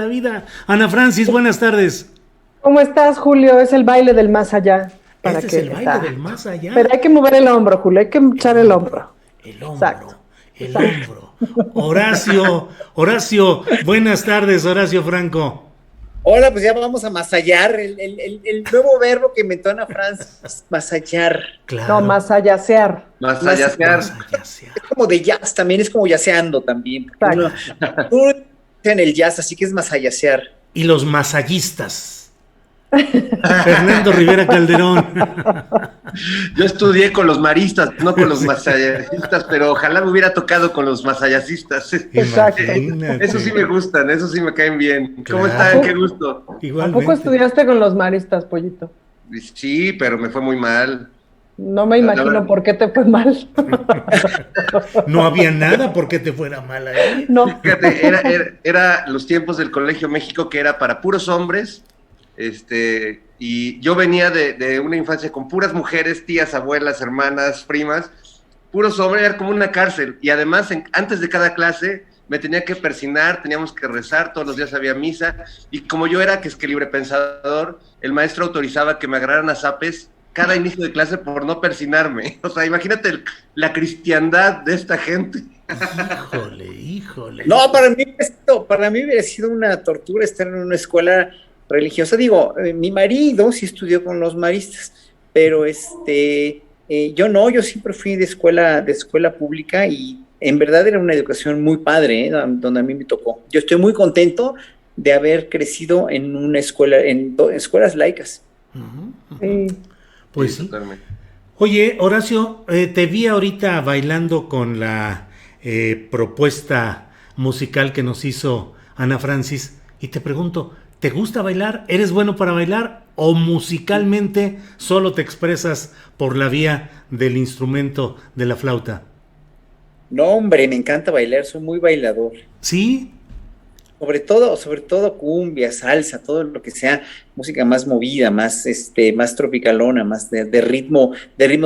la vida. Ana Francis, buenas tardes. ¿Cómo estás, Julio? Es el baile del más allá. Este es el baile del más allá. Pero hay que mover el hombro, Julio, hay que echar el hombro. El hombro, Exacto. el hombro. Horacio, buenas tardes, Horacio Franco. Hola, pues ya vamos a masallar, el nuevo verbo que inventó Ana Francis, masallar. Claro. No, masayasear. Masayasear. Es como de jazz, también es como yaceando también. Uno en el jazz, así que es masayasear. Y los masallistas. Fernando Rivera Calderón. Yo estudié con los maristas, no con los masayasistas, pero ojalá me hubiera tocado con los masayasistas. Exacto. Eso sí me gustan, eso sí me caen bien. ¿Cómo Claro. están? Qué gusto. Igualmente. ¿A poco estudiaste con los maristas, Pollito? Sí, pero me fue muy mal. No me imagino por qué te fue mal. No había nada porque te fuera mal ahí. No. Fíjate, era los tiempos del Colegio México que era para puros hombres, y yo venía de una infancia con puras mujeres, tías, abuelas, hermanas, primas, puros hombres, era como una cárcel, y además antes de cada clase me tenía que persignar, teníamos que rezar, todos los días había misa, y como yo era que libre pensador, el maestro autorizaba que me agarraran a zapes cada inicio de clase por no persignarme. O sea, imagínate la cristiandad de esta gente. Híjole. No, para mí hubiera sido una tortura estar en una escuela religiosa. Digo, mi marido sí estudió con los maristas, pero yo no, yo siempre fui de escuela pública y en verdad era una educación muy padre, donde a mí me tocó. Yo estoy muy contento de haber crecido en una escuela, en escuelas laicas. Sí. Pues sí. Totalmente. Oye, Horacio, te vi ahorita bailando con la propuesta musical que nos hizo Ana Francis y te pregunto, ¿te gusta bailar? ¿Eres bueno para bailar? ¿O musicalmente solo te expresas por la vía del instrumento de la flauta? No, hombre, me encanta bailar, soy muy bailador. ¿Sí? Sobre todo cumbia, salsa, todo lo que sea música más movida, más tropicalona, más de ritmo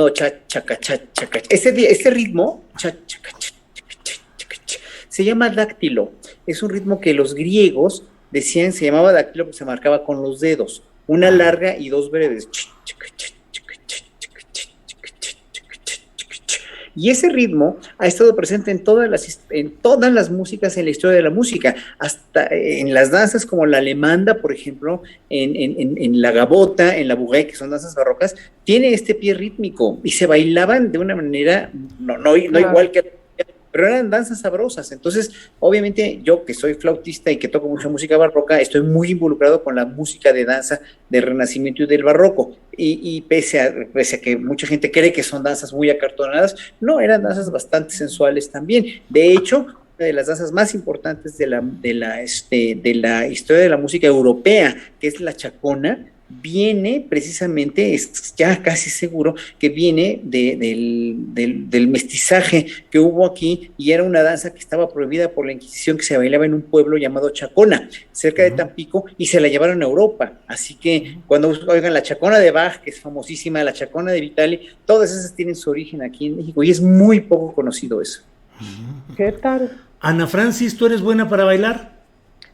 cha chaca cha chaca. Ese ritmo cha chaca cha chaca, cha, chaca, cha, se llama dáctilo. Es un ritmo que los griegos decían se llamaba dáctilo porque se marcaba con los dedos, una larga y dos breves. Y ese ritmo ha estado presente en todas las músicas, en la historia de la música, hasta en las danzas como la alemanda, por ejemplo, en la gabota, en la bourrée, que son danzas barrocas, tiene este pie rítmico y se bailaban de una manera, no igual que, pero eran danzas sabrosas. Entonces, obviamente, yo que soy flautista y que toco mucha música barroca, estoy muy involucrado con la música de danza del Renacimiento y del Barroco. Y pese a que mucha gente cree que son danzas muy acartonadas, no, eran danzas bastante sensuales también. De hecho, una de las danzas más importantes de la historia de la música europea, que es la chacona, viene precisamente, es ya casi seguro que viene del mestizaje que hubo aquí, y era una danza que estaba prohibida por la Inquisición, que se bailaba en un pueblo llamado Chacona, cerca de Tampico, y se la llevaron a Europa. Así que cuando oigan la chacona de Bach, que es famosísima, la chacona de Vitali, todas esas tienen su origen aquí en México, y es muy poco conocido eso. ¿Qué tal? Ana Francis, ¿tú eres buena para bailar?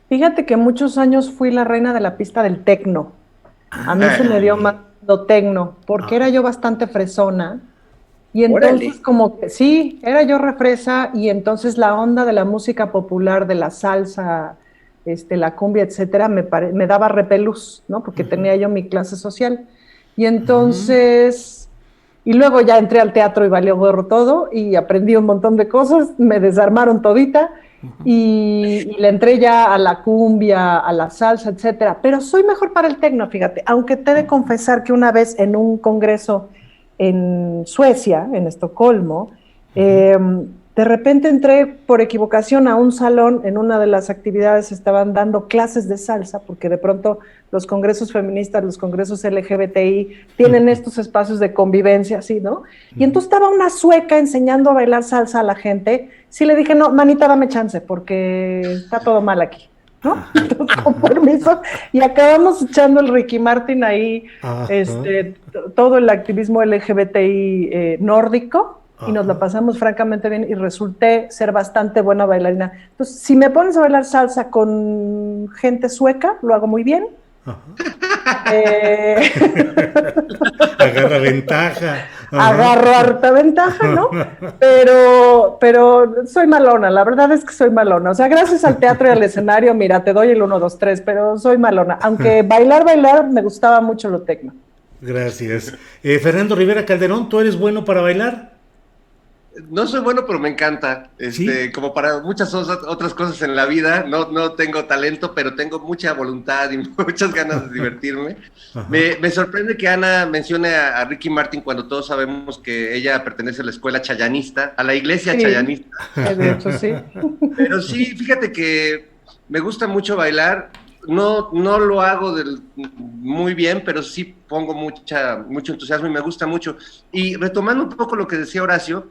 Fíjate que muchos años fui la reina de la pista del tecno. A mí se me dio más lo tecno, porque era yo bastante fresona. Y entonces, Órale. como que sí, era yo refresa, y entonces la onda de la música popular, de la salsa, la cumbia, etcétera, me daba repelús, ¿no? Porque tenía yo mi clase social. Y entonces, y luego ya entré al teatro y valió gorro todo, y aprendí un montón de cosas, me desarmaron todita, y le entré ya a la cumbia, a la salsa, etcétera. Pero soy mejor para el tecno, fíjate, aunque te he de confesar que una vez en un congreso en Suecia, en Estocolmo, de repente entré por equivocación a un salón. En una de las actividades estaban dando clases de salsa, porque de pronto los congresos feministas, los congresos LGBTI tienen estos espacios de convivencia, así, ¿no? Y entonces estaba una sueca enseñando a bailar salsa a la gente. Sí le dije, no, manita, dame chance, porque está todo mal aquí, ¿no? Entonces, con permiso, y acabamos echando el Ricky Martin ahí, todo el activismo LGBTI nórdico, y nos la pasamos francamente bien y resulté ser bastante buena bailarina. Entonces, si me pones a bailar salsa con gente sueca, lo hago muy bien. Agarra ventaja. Agarro harta ventaja, ¿no? Pero soy malona, la verdad es que soy malona. O sea, gracias al teatro y al escenario, mira, te doy el 1, 2, 3, pero soy malona. Aunque bailar, me gustaba mucho lo tecno. Gracias. Fernando Rivera Calderón, ¿tú eres bueno para bailar? No soy bueno, pero me encanta. ¿Sí? Como para muchas otras cosas en la vida, no tengo talento, pero tengo mucha voluntad y muchas ganas de divertirme. Me sorprende que Ana mencione a Ricky Martin cuando todos sabemos que ella pertenece a la escuela chayanista, a la iglesia chayanista. De hecho, sí. Pero sí, fíjate que me gusta mucho bailar. No lo hago muy bien, pero sí pongo mucho entusiasmo y me gusta mucho. Y retomando un poco lo que decía Horacio,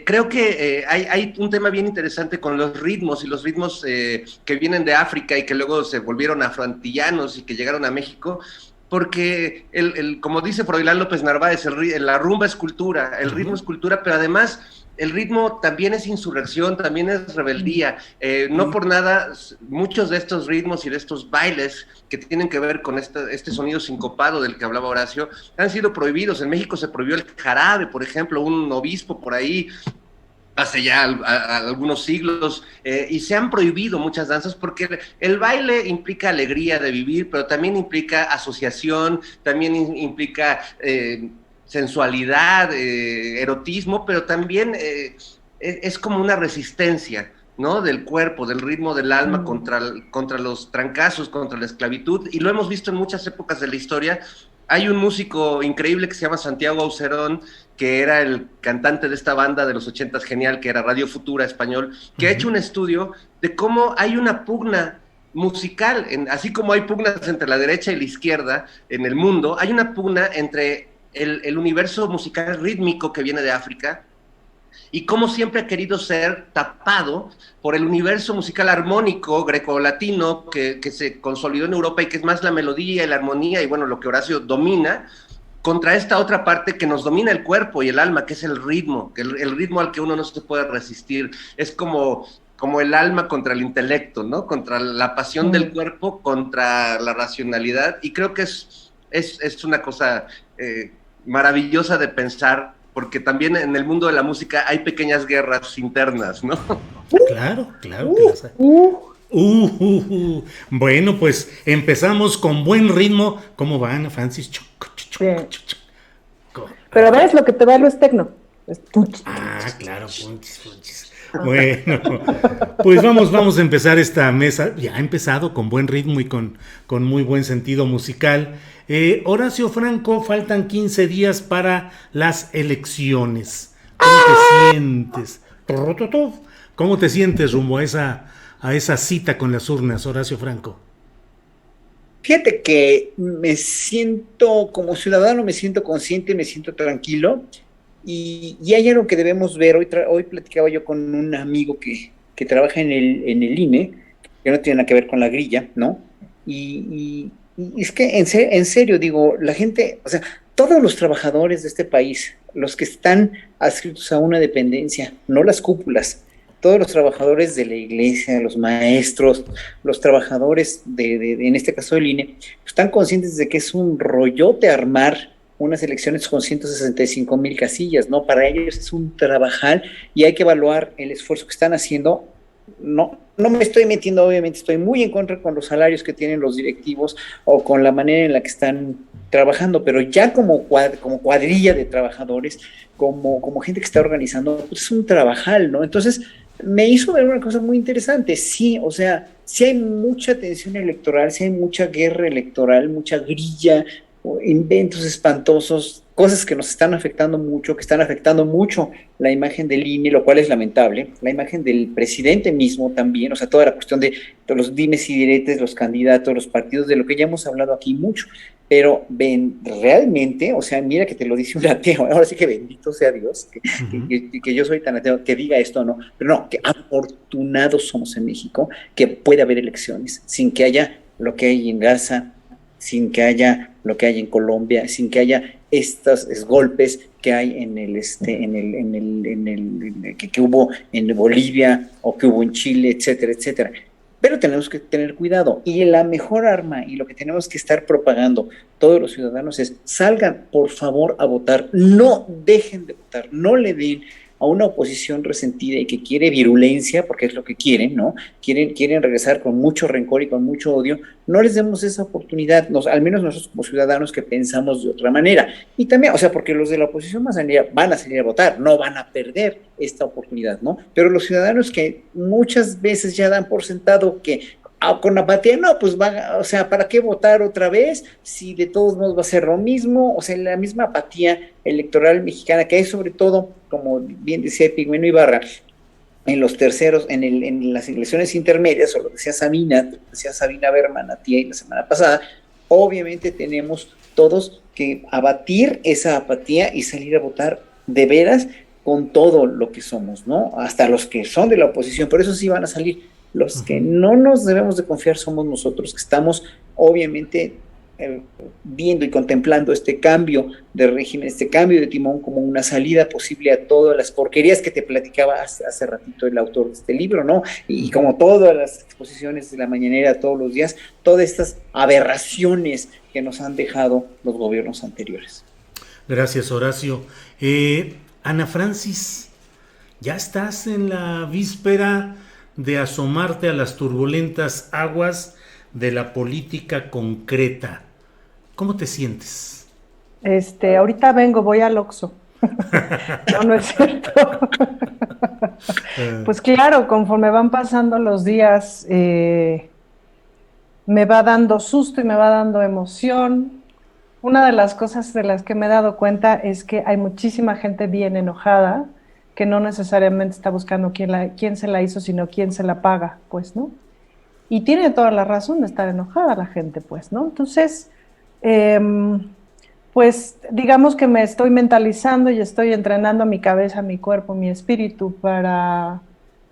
creo que hay un tema bien interesante con los ritmos y los ritmos que vienen de África y que luego se volvieron afroantillanos y que llegaron a México, porque como dice Froilán López Narváez, la rumba es cultura, el ritmo es cultura, pero además el ritmo también es insurrección, también es rebeldía. No por nada, muchos de estos ritmos y de estos bailes que tienen que ver con este sonido sincopado del que hablaba Horacio, han sido prohibidos. En México se prohibió el jarabe, por ejemplo, un obispo por ahí hace ya algunos siglos, y se han prohibido muchas danzas porque el baile implica alegría de vivir, pero también implica asociación, también implica sensualidad, erotismo, pero también es como una resistencia, ¿no? Del cuerpo, del ritmo del alma contra los trancazos, contra la esclavitud, y lo hemos visto en muchas épocas de la historia. Hay un músico increíble que se llama Santiago Aucerón, que era el cantante de esta banda de los 80s genial, que era Radio Futura español, que ha hecho un estudio de cómo hay una pugna musical, así como hay pugnas entre la derecha y la izquierda en el mundo, hay una pugna entre el universo musical rítmico que viene de África y cómo siempre ha querido ser tapado por el universo musical armónico grecolatino que se consolidó en Europa y que es más la melodía y la armonía y bueno, lo que Horacio domina, contra esta otra parte que nos domina el cuerpo y el alma, que es el ritmo al que uno no se puede resistir. Es como el alma contra el intelecto, ¿no? Contra la pasión del cuerpo, contra la racionalidad, y creo que es una cosa maravillosa de pensar, porque también en el mundo de la música hay pequeñas guerras internas, ¿no? Claro. Bueno, pues empezamos con buen ritmo. ¿Cómo va, Ana Francis? Pero ves, lo que te bailo es tecno. Claro, punchis. Bueno, pues vamos a empezar esta mesa. Ya ha empezado con buen ritmo y con muy buen sentido musical. Horacio Franco, faltan 15 días para las elecciones. ¿Cómo te sientes? ¿Cómo te sientes rumbo a esa cita con las urnas, Horacio Franco? Fíjate que me siento, como ciudadano, me siento consciente, me siento tranquilo. Y hay algo que debemos ver. Hoy platicaba yo con un amigo que trabaja en el INE, que no tiene nada que ver con la grilla, ¿no? Y es que en serio digo, la gente, o sea, todos los trabajadores de este país, los que están adscritos a una dependencia, no las cúpulas, todos los trabajadores de la iglesia, los maestros, los trabajadores en este caso del INE, están conscientes de que es un rollote armar unas elecciones con 165,000 casillas, ¿no? Para ellos es un trabajal y hay que evaluar el esfuerzo que están haciendo. No me estoy metiendo, obviamente, estoy muy en contra con los salarios que tienen los directivos o con la manera en la que están trabajando, pero ya como cuadrilla de trabajadores, como gente que está organizando, pues es un trabajal, ¿no? Entonces, me hizo ver una cosa muy interesante. Sí, o sea, sí hay mucha tensión electoral, sí hay mucha guerra electoral, mucha grilla, inventos espantosos, cosas que nos están afectando mucho, que están afectando mucho la imagen del INE, lo cual es lamentable, la imagen del presidente mismo también, o sea, toda la cuestión de los dimes y diretes, los candidatos, los partidos, de lo que ya hemos hablado aquí mucho, pero realmente, o sea, mira que te lo dice un ateo, ahora sí que bendito sea Dios, que yo soy tan ateo, que diga esto, ¿no? Pero no, que afortunados somos en México, que puede haber elecciones sin que haya lo que hay en Gaza, sin que haya lo que hay en Colombia, sin que haya estos golpes que hay que hubo en Bolivia o que hubo en Chile, etcétera, etcétera. Pero tenemos que tener cuidado, y la mejor arma y lo que tenemos que estar propagando todos los ciudadanos es: salgan por favor a votar, no dejen de votar, no le den a una oposición resentida y que quiere virulencia, porque es lo que quieren, ¿no? Quieren regresar con mucho rencor y con mucho odio. No les demos esa oportunidad, al menos nosotros como ciudadanos que pensamos de otra manera. Y también, o sea, porque los de la oposición van a salir a votar, no van a perder esta oportunidad, ¿no? Pero los ciudadanos que muchas veces ya dan por sentado que con apatía, no, pues o sea, ¿para qué votar otra vez si de todos modos va a ser lo mismo? O sea, la misma apatía electoral mexicana que hay, sobre todo, como bien decía Pigmeno Ibarra, en los terceros, en las elecciones intermedias, o lo decía Sabina Berman a ti la semana pasada. Obviamente tenemos todos que abatir esa apatía y salir a votar de veras con todo lo que somos, ¿no? Hasta los que son de la oposición, pero eso sí van a salir. Los que no nos debemos de confiar somos nosotros, que estamos obviamente viendo y contemplando este cambio de régimen, este cambio de timón como una salida posible a todas las porquerías que te platicaba hace ratito el autor de este libro, ¿no? Y como todas las exposiciones de la mañanera todos los días, todas estas aberraciones que nos han dejado los gobiernos anteriores. Gracias, Horacio. Ana Francis, ya estás en la víspera de asomarte a las turbulentas aguas de la política concreta. ¿Cómo te sientes? Ahorita voy al Oxxo. No es cierto. Pues claro, conforme van pasando los días, me va dando susto y me va dando emoción. Una de las cosas de las que me he dado cuenta es que hay muchísima gente bien enojada, que no necesariamente está buscando quién se la hizo, sino quién se la paga, pues, ¿no? Y tiene toda la razón de estar enojada la gente, pues, ¿no? Entonces, pues, digamos que me estoy mentalizando y estoy entrenando mi cabeza, mi cuerpo, mi espíritu para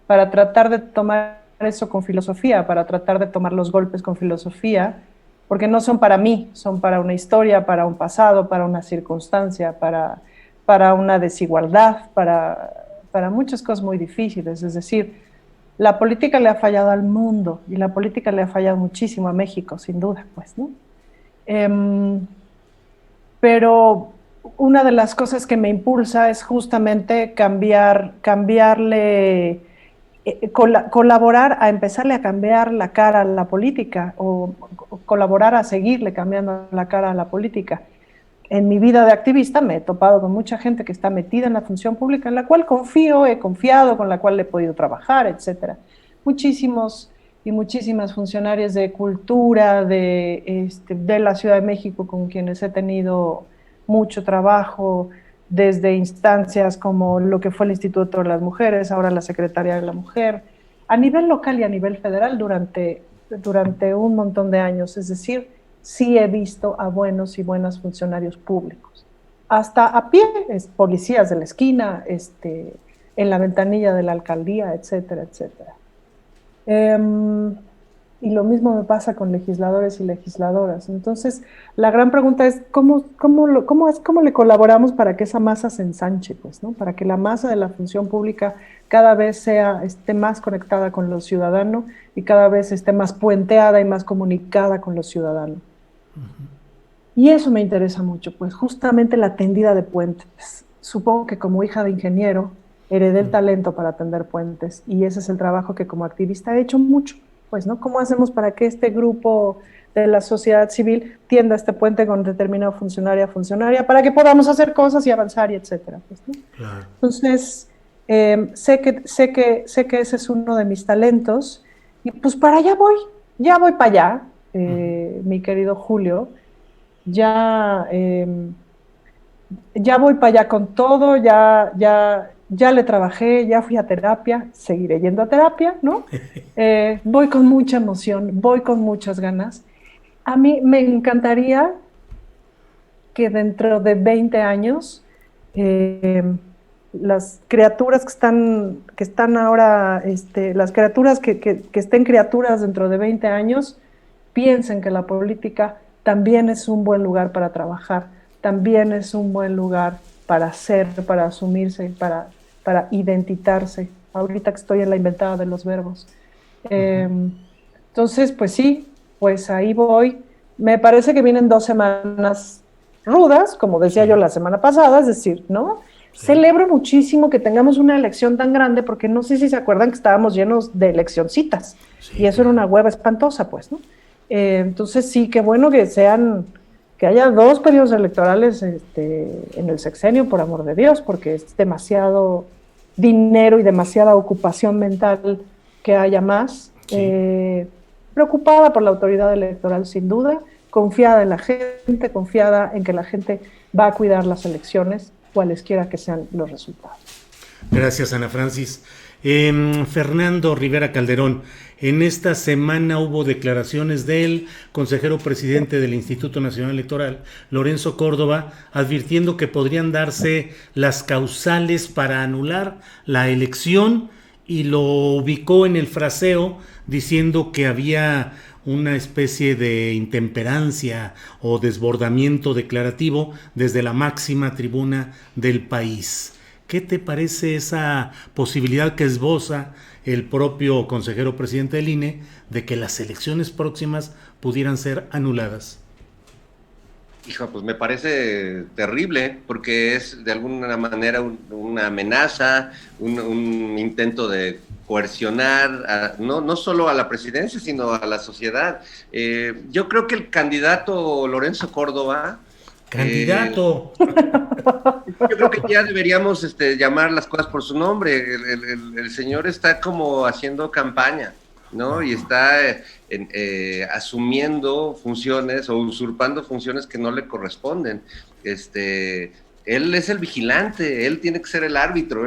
tratar de tomar eso con filosofía, para tratar de tomar los golpes con filosofía, porque no son para mí, son para una historia, para un pasado, para una circunstancia, para una desigualdad, para muchas cosas muy difíciles. Es decir, la política le ha fallado al mundo y la política le ha fallado muchísimo a México, sin duda, pues, ¿no? Pero una de las cosas que me impulsa es justamente colaborar a empezarle a cambiar la cara a la política, o colaborar a seguirle cambiando la cara a la política. En mi vida de activista me he topado con mucha gente que está metida en la función pública, en la cual he confiado, con la cual he podido trabajar, etcétera. Muchísimos y muchísimas funcionarias de cultura de la Ciudad de México con quienes he tenido mucho trabajo, desde instancias como lo que fue el Instituto de las Mujeres, ahora la Secretaría de la Mujer, a nivel local y a nivel federal durante un montón de años. Es decir, sí he visto a buenos y buenas funcionarios públicos, hasta a pie, policías de la esquina, en la ventanilla de la alcaldía, etcétera, etcétera. Y lo mismo me pasa con legisladores y legisladoras. Entonces, la gran pregunta es ¿cómo le colaboramos para que esa masa se ensanche, pues, ¿no? Para que la masa de la función pública cada vez esté más conectada con los ciudadanos y cada vez esté más puenteada y más comunicada con los ciudadanos. Y eso me interesa mucho, pues justamente la tendida de puentes. Supongo que como hija de ingeniero heredé el talento para tender puentes, y ese es el trabajo que como activista he hecho mucho, pues, ¿no? ¿Cómo hacemos para que este grupo de la sociedad civil tienda este puente con determinado funcionaria para que podamos hacer cosas y avanzar y etcétera, pues, ¿no? Claro. Entonces, sé que ese es uno de mis talentos, y pues para allá voy para allá. Mi querido Julio, ya voy para allá con todo, ya le trabajé, ya fui a terapia, seguiré yendo a terapia, ¿no? Voy con mucha emoción, voy con muchas ganas. A mí me encantaría que dentro de 20 años las criaturas que están ahora, las criaturas que estén criaturas dentro de 20 años, piensen que la política también es un buen lugar para trabajar, también es un buen lugar para ser, para asumirse, para identitarse. Ahorita que estoy en la inventada de los verbos. Entonces, pues sí, pues ahí voy. Me parece que vienen 2 semanas rudas, como decía yo la semana pasada, es decir, ¿no? Sí. Celebro muchísimo que tengamos una elección tan grande, porque no sé si se acuerdan que estábamos llenos de eleccioncitas, y eso era una hueva espantosa, pues, ¿no? Entonces sí, qué bueno que haya 2 periodos electorales en el sexenio, por amor de Dios, porque es demasiado dinero y demasiada ocupación mental que haya más. Sí. Preocupada por la autoridad electoral, sin duda, confiada en la gente, confiada en que la gente va a cuidar las elecciones, cualesquiera que sean los resultados. Gracias, Ana Francis. Fernando Rivera Calderón, en esta semana hubo declaraciones del consejero presidente del Instituto Nacional Electoral, Lorenzo Córdoba, advirtiendo que podrían darse las causales para anular la elección, y lo ubicó en el fraseo diciendo que había una especie de intemperancia o desbordamiento declarativo desde la máxima tribuna del país. ¿Qué te parece esa posibilidad que esboza el propio consejero presidente del INE de que las elecciones próximas pudieran ser anuladas? Hijo, pues me parece terrible, porque es de alguna manera una amenaza, un intento de coercionar, no solo a la presidencia, sino a la sociedad. Yo creo que el candidato Lorenzo Córdoba... ¡Candidato! Yo creo que ya deberíamos llamar las cosas por su nombre. El señor está como haciendo campaña, ¿no? Y está asumiendo funciones o usurpando funciones que no le corresponden. Él es el vigilante, él tiene que ser el árbitro,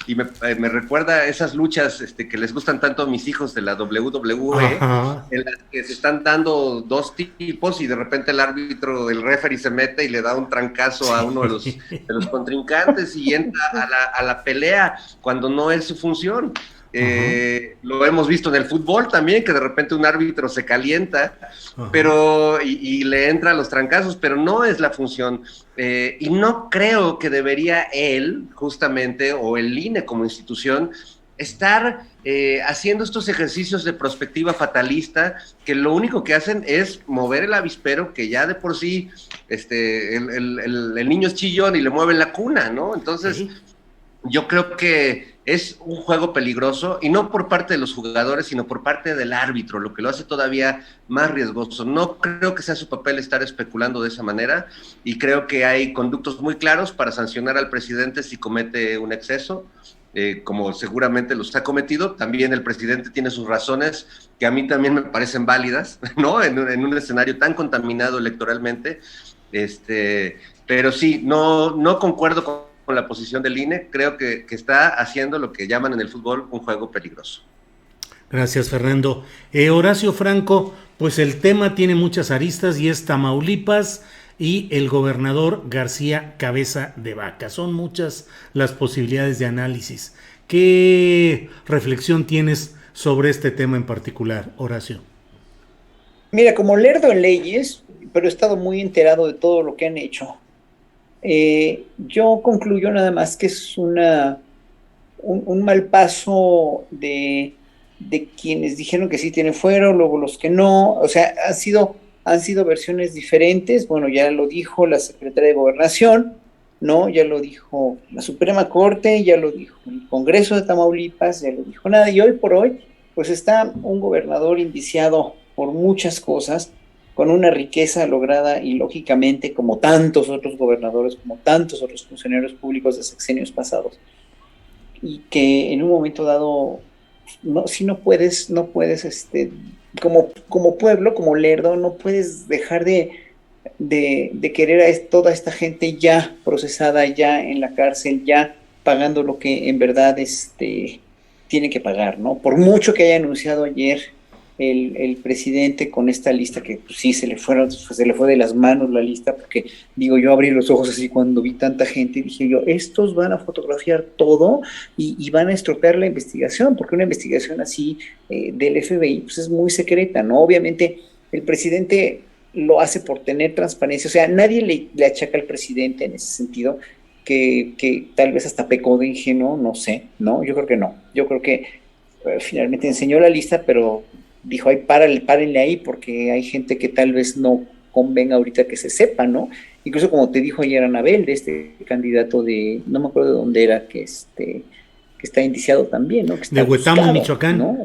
y me recuerda esas luchas que les gustan tanto a mis hijos de la WWE, ajá, en las que se están dando 2 tipos y de repente el árbitro, el referee se mete y le da un trancazo a uno de los contrincantes y entra a la pelea cuando no es su función. Lo hemos visto en el fútbol también, que de repente un árbitro se calienta, pero y le entra a los trancazos, pero no es la función. Y no creo que debería él, justamente, o el INE como institución, estar haciendo estos ejercicios de prospectiva fatalista, que lo único que hacen es mover el avispero, que ya de por sí el niño es chillón y le mueven la cuna, ¿no? Entonces, yo creo que es un juego peligroso, y no por parte de los jugadores, sino por parte del árbitro, lo que lo hace todavía más riesgoso. No creo que sea su papel estar especulando de esa manera, y creo que hay conductos muy claros para sancionar al presidente si comete un exceso, como seguramente los ha cometido. También el presidente tiene sus razones, que a mí también me parecen válidas, ¿no? En un escenario tan contaminado electoralmente, pero sí, no concuerdo con la posición del INE. Creo que está haciendo lo que llaman en el fútbol un juego peligroso. Gracias, Fernando. Horacio Franco, pues el tema tiene muchas aristas y es Tamaulipas y el gobernador García Cabeza de Vaca. Son muchas las posibilidades de análisis. ¿Qué reflexión tienes sobre este tema en particular, Horacio? Mira, como lerdo en leyes, pero he estado muy enterado de todo lo que han hecho. Yo concluyo nada más que es un mal paso de quienes dijeron que sí tiene fuero, luego los que no. O sea, han sido versiones diferentes. Bueno, ya lo dijo la secretaria de Gobernación, ¿no? Ya lo dijo la Suprema Corte, ya lo dijo el Congreso de Tamaulipas, ya lo dijo nada. Y hoy por hoy, pues está un gobernador indiciado por muchas cosas, con una riqueza lograda y lógicamente como tantos otros gobernadores, como tantos otros funcionarios públicos de sexenios pasados, y que en un momento dado, no puedes, como pueblo, como lerdo, no puedes dejar de querer a toda esta gente ya procesada, ya en la cárcel, ya pagando lo que en verdad tiene que pagar, ¿no? Por mucho que haya anunciado ayer el presidente con esta lista, que pues, sí se le fue de las manos la lista, porque digo, yo abrí los ojos así cuando vi tanta gente y dije yo, estos van a fotografiar todo y van a estropear la investigación, porque una investigación así del FBI pues es muy secreta, ¿no? Obviamente el presidente lo hace por tener transparencia. O sea, nadie le achaca al presidente en ese sentido que tal vez hasta pecó de ingenuo, no sé, ¿no? Yo creo que no. Yo creo que finalmente enseñó la lista, pero dijo, ay, párenle ahí, porque hay gente que tal vez no convenga ahorita que se sepa, ¿no? Incluso como te dijo ayer Anabel, de este candidato de, no me acuerdo de dónde era, que está indiciado también, ¿no? Que está de Huetamo, buscado, Michoacán. ¿no?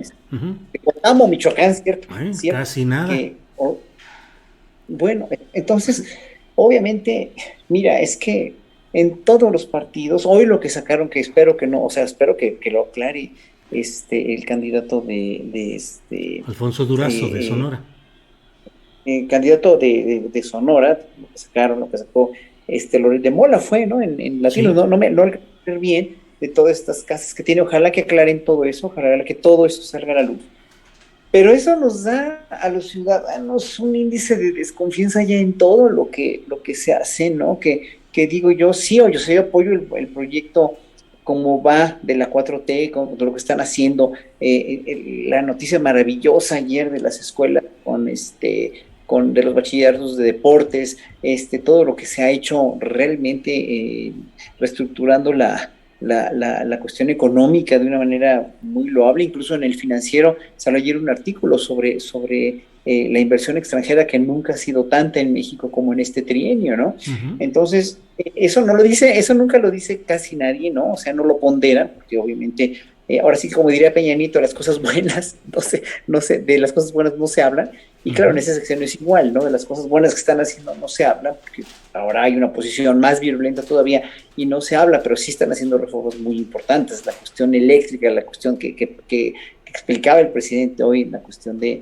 De Huetamo, Michoacán, ¿cierto? Bueno, ¿cierto? casi nada. Bueno, entonces, obviamente, mira, es que en todos los partidos, hoy lo que sacaron, que espero que no, o sea, espero que lo aclare el candidato de Alfonso Durazo, de Sonora. El candidato de Sonora, lo que sacó Loret de Mola fue, ¿no? En Latinos, sí. no alcanzo a ver bien de todas estas casas que tiene, ojalá que aclaren todo eso, ojalá que todo eso salga a la luz. Pero eso nos da a los ciudadanos un índice de desconfianza ya en todo lo que se hace, ¿no? Que digo yo, sí, o yo apoyo el proyecto como va de la 4T, con lo que están haciendo, la noticia maravillosa ayer de las escuelas con de los bachilleratos de deportes, todo lo que se ha hecho realmente reestructurando la cuestión económica de una manera muy loable. Incluso en el Financiero salió ayer un artículo sobre la inversión extranjera, que nunca ha sido tanta en México como en este trienio, ¿no? Uh-huh. Entonces, eso nunca lo dice casi nadie, ¿no? O sea, no lo ponderan, porque obviamente, ahora sí, como diría Peña Nieto, las cosas buenas, no sé, de las cosas buenas no se hablan, y claro, en esa sección es igual, ¿no? De las cosas buenas que están haciendo no se habla, porque ahora hay una posición más virulenta todavía y no se habla, pero sí están haciendo reformas muy importantes, la cuestión eléctrica, la cuestión que explicaba el presidente hoy, la cuestión de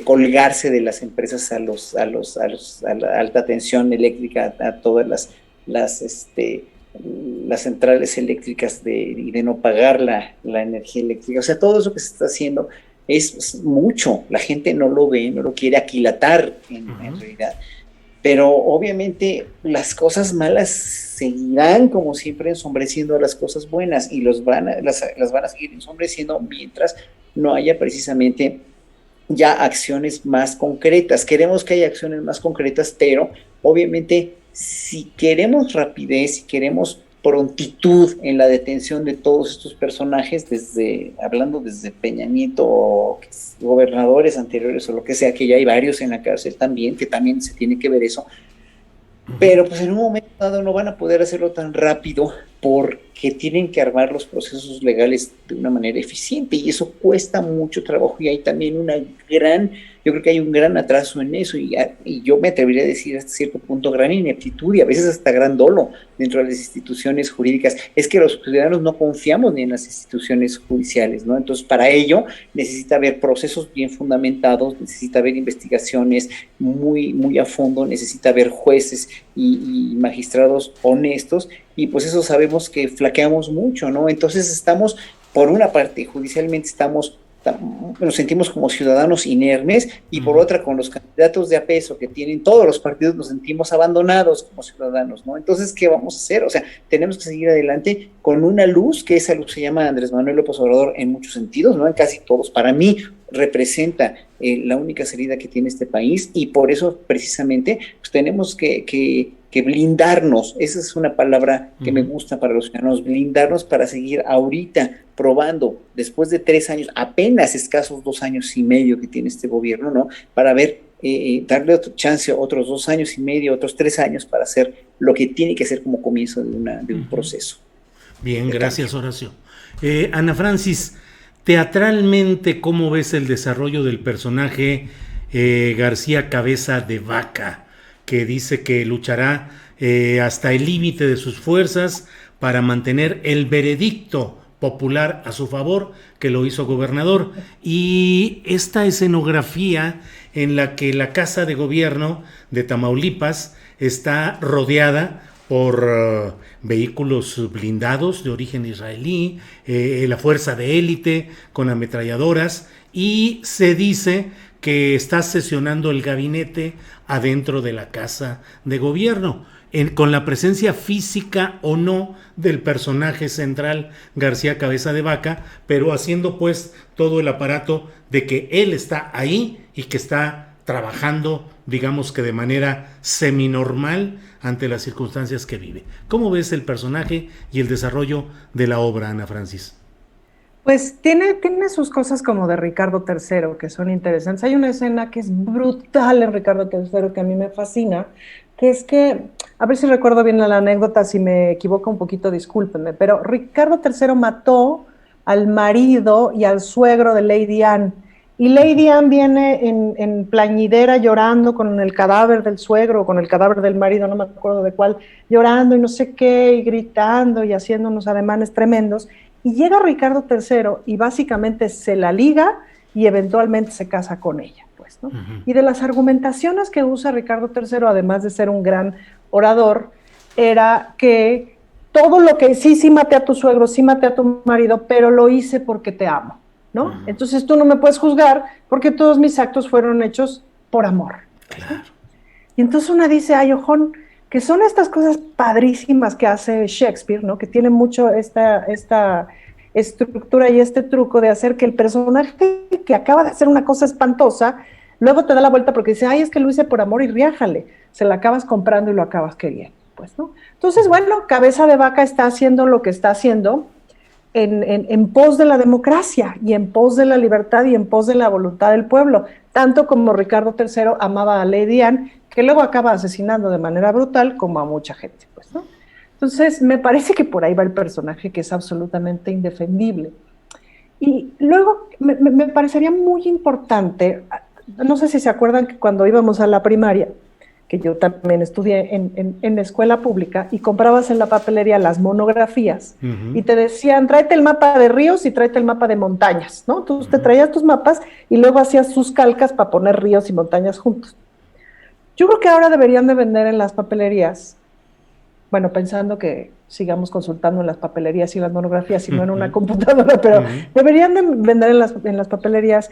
colgarse de las empresas a la alta tensión eléctrica, a todas las centrales eléctricas y de no pagar la energía eléctrica. O sea, todo eso que se está haciendo es mucho. La gente no lo ve, no lo quiere aquilatar en realidad. Pero obviamente las cosas malas seguirán, como siempre, ensombreciendo a las cosas buenas, y las van a seguir ensombreciendo mientras no haya precisamente ya acciones más concretas. Queremos que haya acciones más concretas, pero obviamente si queremos rapidez, si queremos prontitud en la detención de todos estos personajes, hablando desde Peña Nieto o gobernadores anteriores o lo que sea, que ya hay varios en la cárcel también, que también se tiene que ver eso, pero pues en un momento dado no van a poder hacerlo tan rápido porque tienen que armar los procesos legales de una manera eficiente, y eso cuesta mucho trabajo, y hay también yo creo que hay un gran atraso en eso, y yo me atrevería a decir hasta cierto punto gran ineptitud y a veces hasta gran dolo dentro de las instituciones jurídicas. Es que los ciudadanos no confiamos ni en las instituciones judiciales, ¿no? Entonces, para ello necesita haber procesos bien fundamentados, necesita haber investigaciones muy, muy a fondo, necesita haber jueces y magistrados honestos, y pues eso sabemos que flaqueamos mucho, ¿no? Entonces estamos, por una parte, judicialmente nos sentimos como ciudadanos inermes, y por otra, con los candidatos de a peso que tienen todos los partidos, nos sentimos abandonados como ciudadanos, ¿no? Entonces, ¿qué vamos a hacer? O sea, tenemos que seguir adelante con una luz, que esa luz se llama Andrés Manuel López Obrador en muchos sentidos, ¿no? En casi todos. Para mí representa la única salida que tiene este país, y por eso precisamente pues, tenemos que blindarnos. Esa es una palabra que me gusta para los ciudadanos, blindarnos, para seguir ahorita probando, después de 3 años, apenas escasos 2 años y medio que tiene este gobierno, ¿no? Para ver, darle otra chance, otros 2 años y medio, otros 3 años, para hacer lo que tiene que ser como comienzo de un proceso. Bien, gracias, Horacio. Ana Francis, teatralmente, ¿cómo ves el desarrollo del personaje García Cabeza de Vaca, que dice que luchará hasta el límite de sus fuerzas para mantener el veredicto popular a su favor, que lo hizo gobernador, y esta escenografía en la que la Casa de Gobierno de Tamaulipas está rodeada por vehículos blindados de origen israelí, la fuerza de élite con ametralladoras, y se dice que está sesionando el gabinete adentro de la Casa de Gobierno, con la presencia física o no del personaje central García Cabeza de Vaca, pero haciendo pues todo el aparato de que él está ahí y que está trabajando, digamos que de manera seminormal ante las circunstancias que vive. ¿Cómo ves el personaje y el desarrollo de la obra, Ana Francis? Pues tiene sus cosas como de Ricardo III, que son interesantes. Hay una escena que es brutal en Ricardo III, que a mí me fascina, que es que, a ver si recuerdo bien la anécdota, si me equivoco un poquito, discúlpenme, pero Ricardo III mató al marido y al suegro de Lady Anne, y Lady Anne viene en plañidera llorando con el cadáver del suegro, o con el cadáver del marido, no me acuerdo de cuál, llorando y no sé qué, y gritando y haciendo unos ademanes tremendos. Y llega Ricardo III y básicamente se la liga y eventualmente se casa con ella, pues, ¿no? Y de las argumentaciones que usa Ricardo III, además de ser un gran orador, era que todo lo que, sí maté a tu suegro, sí maté a tu marido, pero lo hice porque te amo, ¿no? Entonces tú no me puedes juzgar porque todos mis actos fueron hechos por amor. Claro. Y entonces una dice, ay, ojón, que son estas cosas padrísimas que hace Shakespeare, ¿no? Que tiene mucho esta estructura y este truco de hacer que el personaje que acaba de hacer una cosa espantosa, luego te da la vuelta porque dice, ay, es que lo hice por amor y riájale, se la acabas comprando y lo acabas queriendo, pues, ¿no? Entonces, bueno, Cabeza de Vaca está haciendo lo que está haciendo en pos de la democracia y en pos de la libertad y en pos de la voluntad del pueblo, tanto como Ricardo III amaba a Lady Anne, que luego acaba asesinando de manera brutal como a mucha gente, pues, ¿no? Entonces, me parece que por ahí va el personaje, que es absolutamente indefendible. Y luego me parecería muy importante, no sé si se acuerdan que cuando íbamos a la primaria, que yo también estudié en escuela pública, y comprabas en la papelería las monografías, y te decían, tráete el mapa de ríos y tráete el mapa de montañas, ¿no? Tú te traías tus mapas y luego hacías sus calcas para poner ríos y montañas juntos. Yo creo que ahora deberían de vender en las papelerías, bueno, pensando que sigamos consultando en las papelerías y las monografías y no en una computadora, pero deberían de vender en las papelerías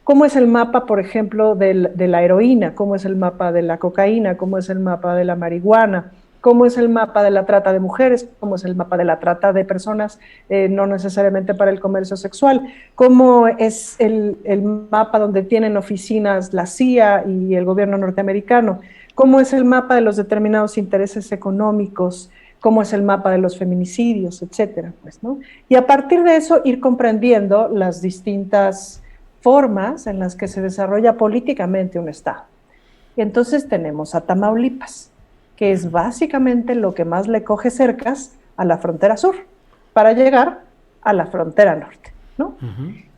cómo es el mapa, por ejemplo, de la heroína, cómo es el mapa de la cocaína, cómo es el mapa de la marihuana, cómo es el mapa de la trata de mujeres, cómo es el mapa de la trata de personas, no necesariamente para el comercio sexual, cómo es el mapa donde tienen oficinas la CIA y el gobierno norteamericano, cómo es el mapa de los determinados intereses económicos, cómo es el mapa de los feminicidios, etcétera, pues, ¿no? Y a partir de eso ir comprendiendo las distintas formas en las que se desarrolla políticamente un Estado. Y entonces tenemos a Tamaulipas, que es básicamente lo que más le coge cercas a la frontera sur, para llegar a la frontera norte, ¿no?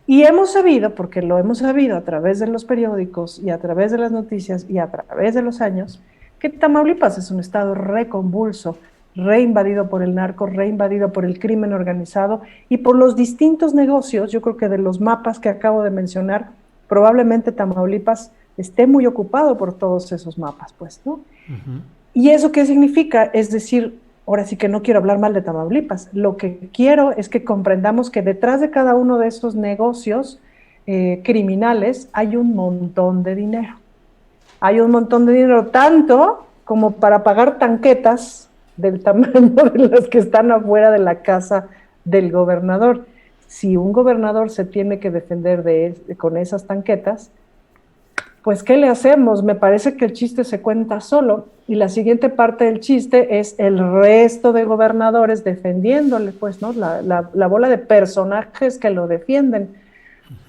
Y hemos sabido, porque lo hemos sabido a través de los periódicos y a través de las noticias y a través de los años, que Tamaulipas es un estado reconvulso, reinvadido por el narco, reinvadido por el crimen organizado y por los distintos negocios. Yo creo que de los mapas que acabo de mencionar, probablemente Tamaulipas esté muy ocupado por todos esos mapas, pues, ¿no? ¿Y eso qué significa? Es decir, ahora sí que no quiero hablar mal de Tamaulipas, lo que quiero es que comprendamos que detrás de cada uno de esos negocios criminales hay un montón de dinero. Hay un montón de dinero, tanto como para pagar tanquetas del tamaño de las que están afuera de la casa del gobernador. Si un gobernador se tiene que defender con esas tanquetas, pues ¿qué le hacemos? Me parece que el chiste se cuenta solo, y la siguiente parte del chiste es el resto de gobernadores defendiéndole, pues, ¿no? La bola de personajes que lo defienden.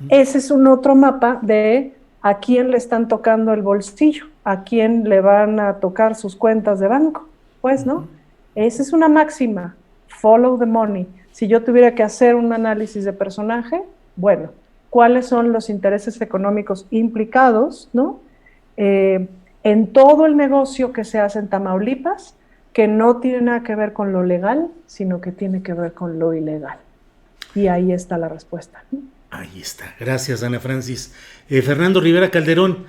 Ese es un otro mapa de a quién le están tocando el bolsillo, a quién le van a tocar sus cuentas de banco, pues, ¿no? Esa es una máxima, follow the money. Si yo tuviera que hacer un análisis de personaje, bueno, ¿cuáles son los intereses económicos implicados, ¿no? En todo el negocio que se hace en Tamaulipas, que no tiene nada que ver con lo legal, sino que tiene que ver con lo ilegal. Y ahí está la respuesta, ¿no? Ahí está. Gracias, Ana Francis. Fernando Rivera Calderón,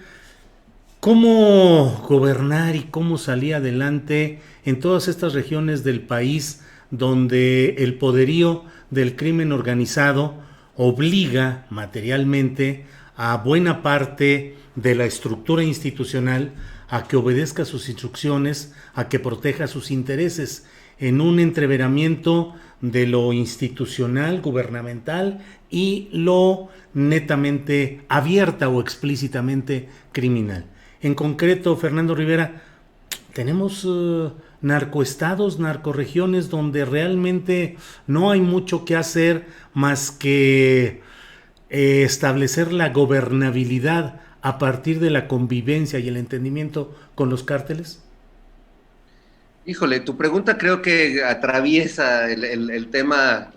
¿cómo gobernar y cómo salir adelante en todas estas regiones del país donde el poderío del crimen organizado obliga materialmente a buena parte de la estructura institucional a que obedezca sus instrucciones, a que proteja sus intereses, en un entreveramiento de lo institucional, gubernamental y lo netamente abierta o explícitamente criminal. En concreto, Fernando Rivera, tenemos narcoestados, narcorregiones donde realmente no hay mucho que hacer más que establecer la gobernabilidad a partir de la convivencia y el entendimiento con los cárteles. Híjole, tu pregunta creo que atraviesa el tema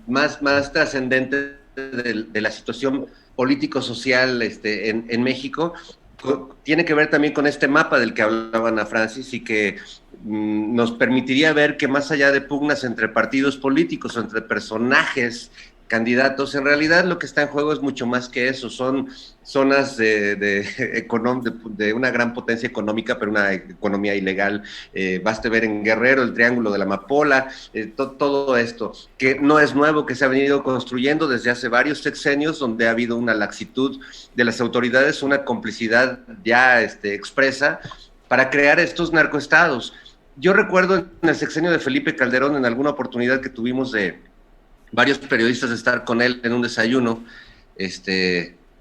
más trascendente de la situación político-social en México. Tiene que ver también con este mapa del que hablaba Ana Francis y que nos permitiría ver que más allá de pugnas entre partidos políticos o entre personajes candidatos, en realidad lo que está en juego es mucho más que eso, son zonas de una gran potencia económica, pero una economía ilegal. Baste ver en Guerrero el Triángulo de la Amapola, todo esto, que no es nuevo, que se ha venido construyendo desde hace varios sexenios, donde ha habido una laxitud de las autoridades, una complicidad ya expresa para crear estos narcoestados. Yo recuerdo en el sexenio de Felipe Calderón, en alguna oportunidad que tuvimos de varios periodistas de estar con él en un desayuno,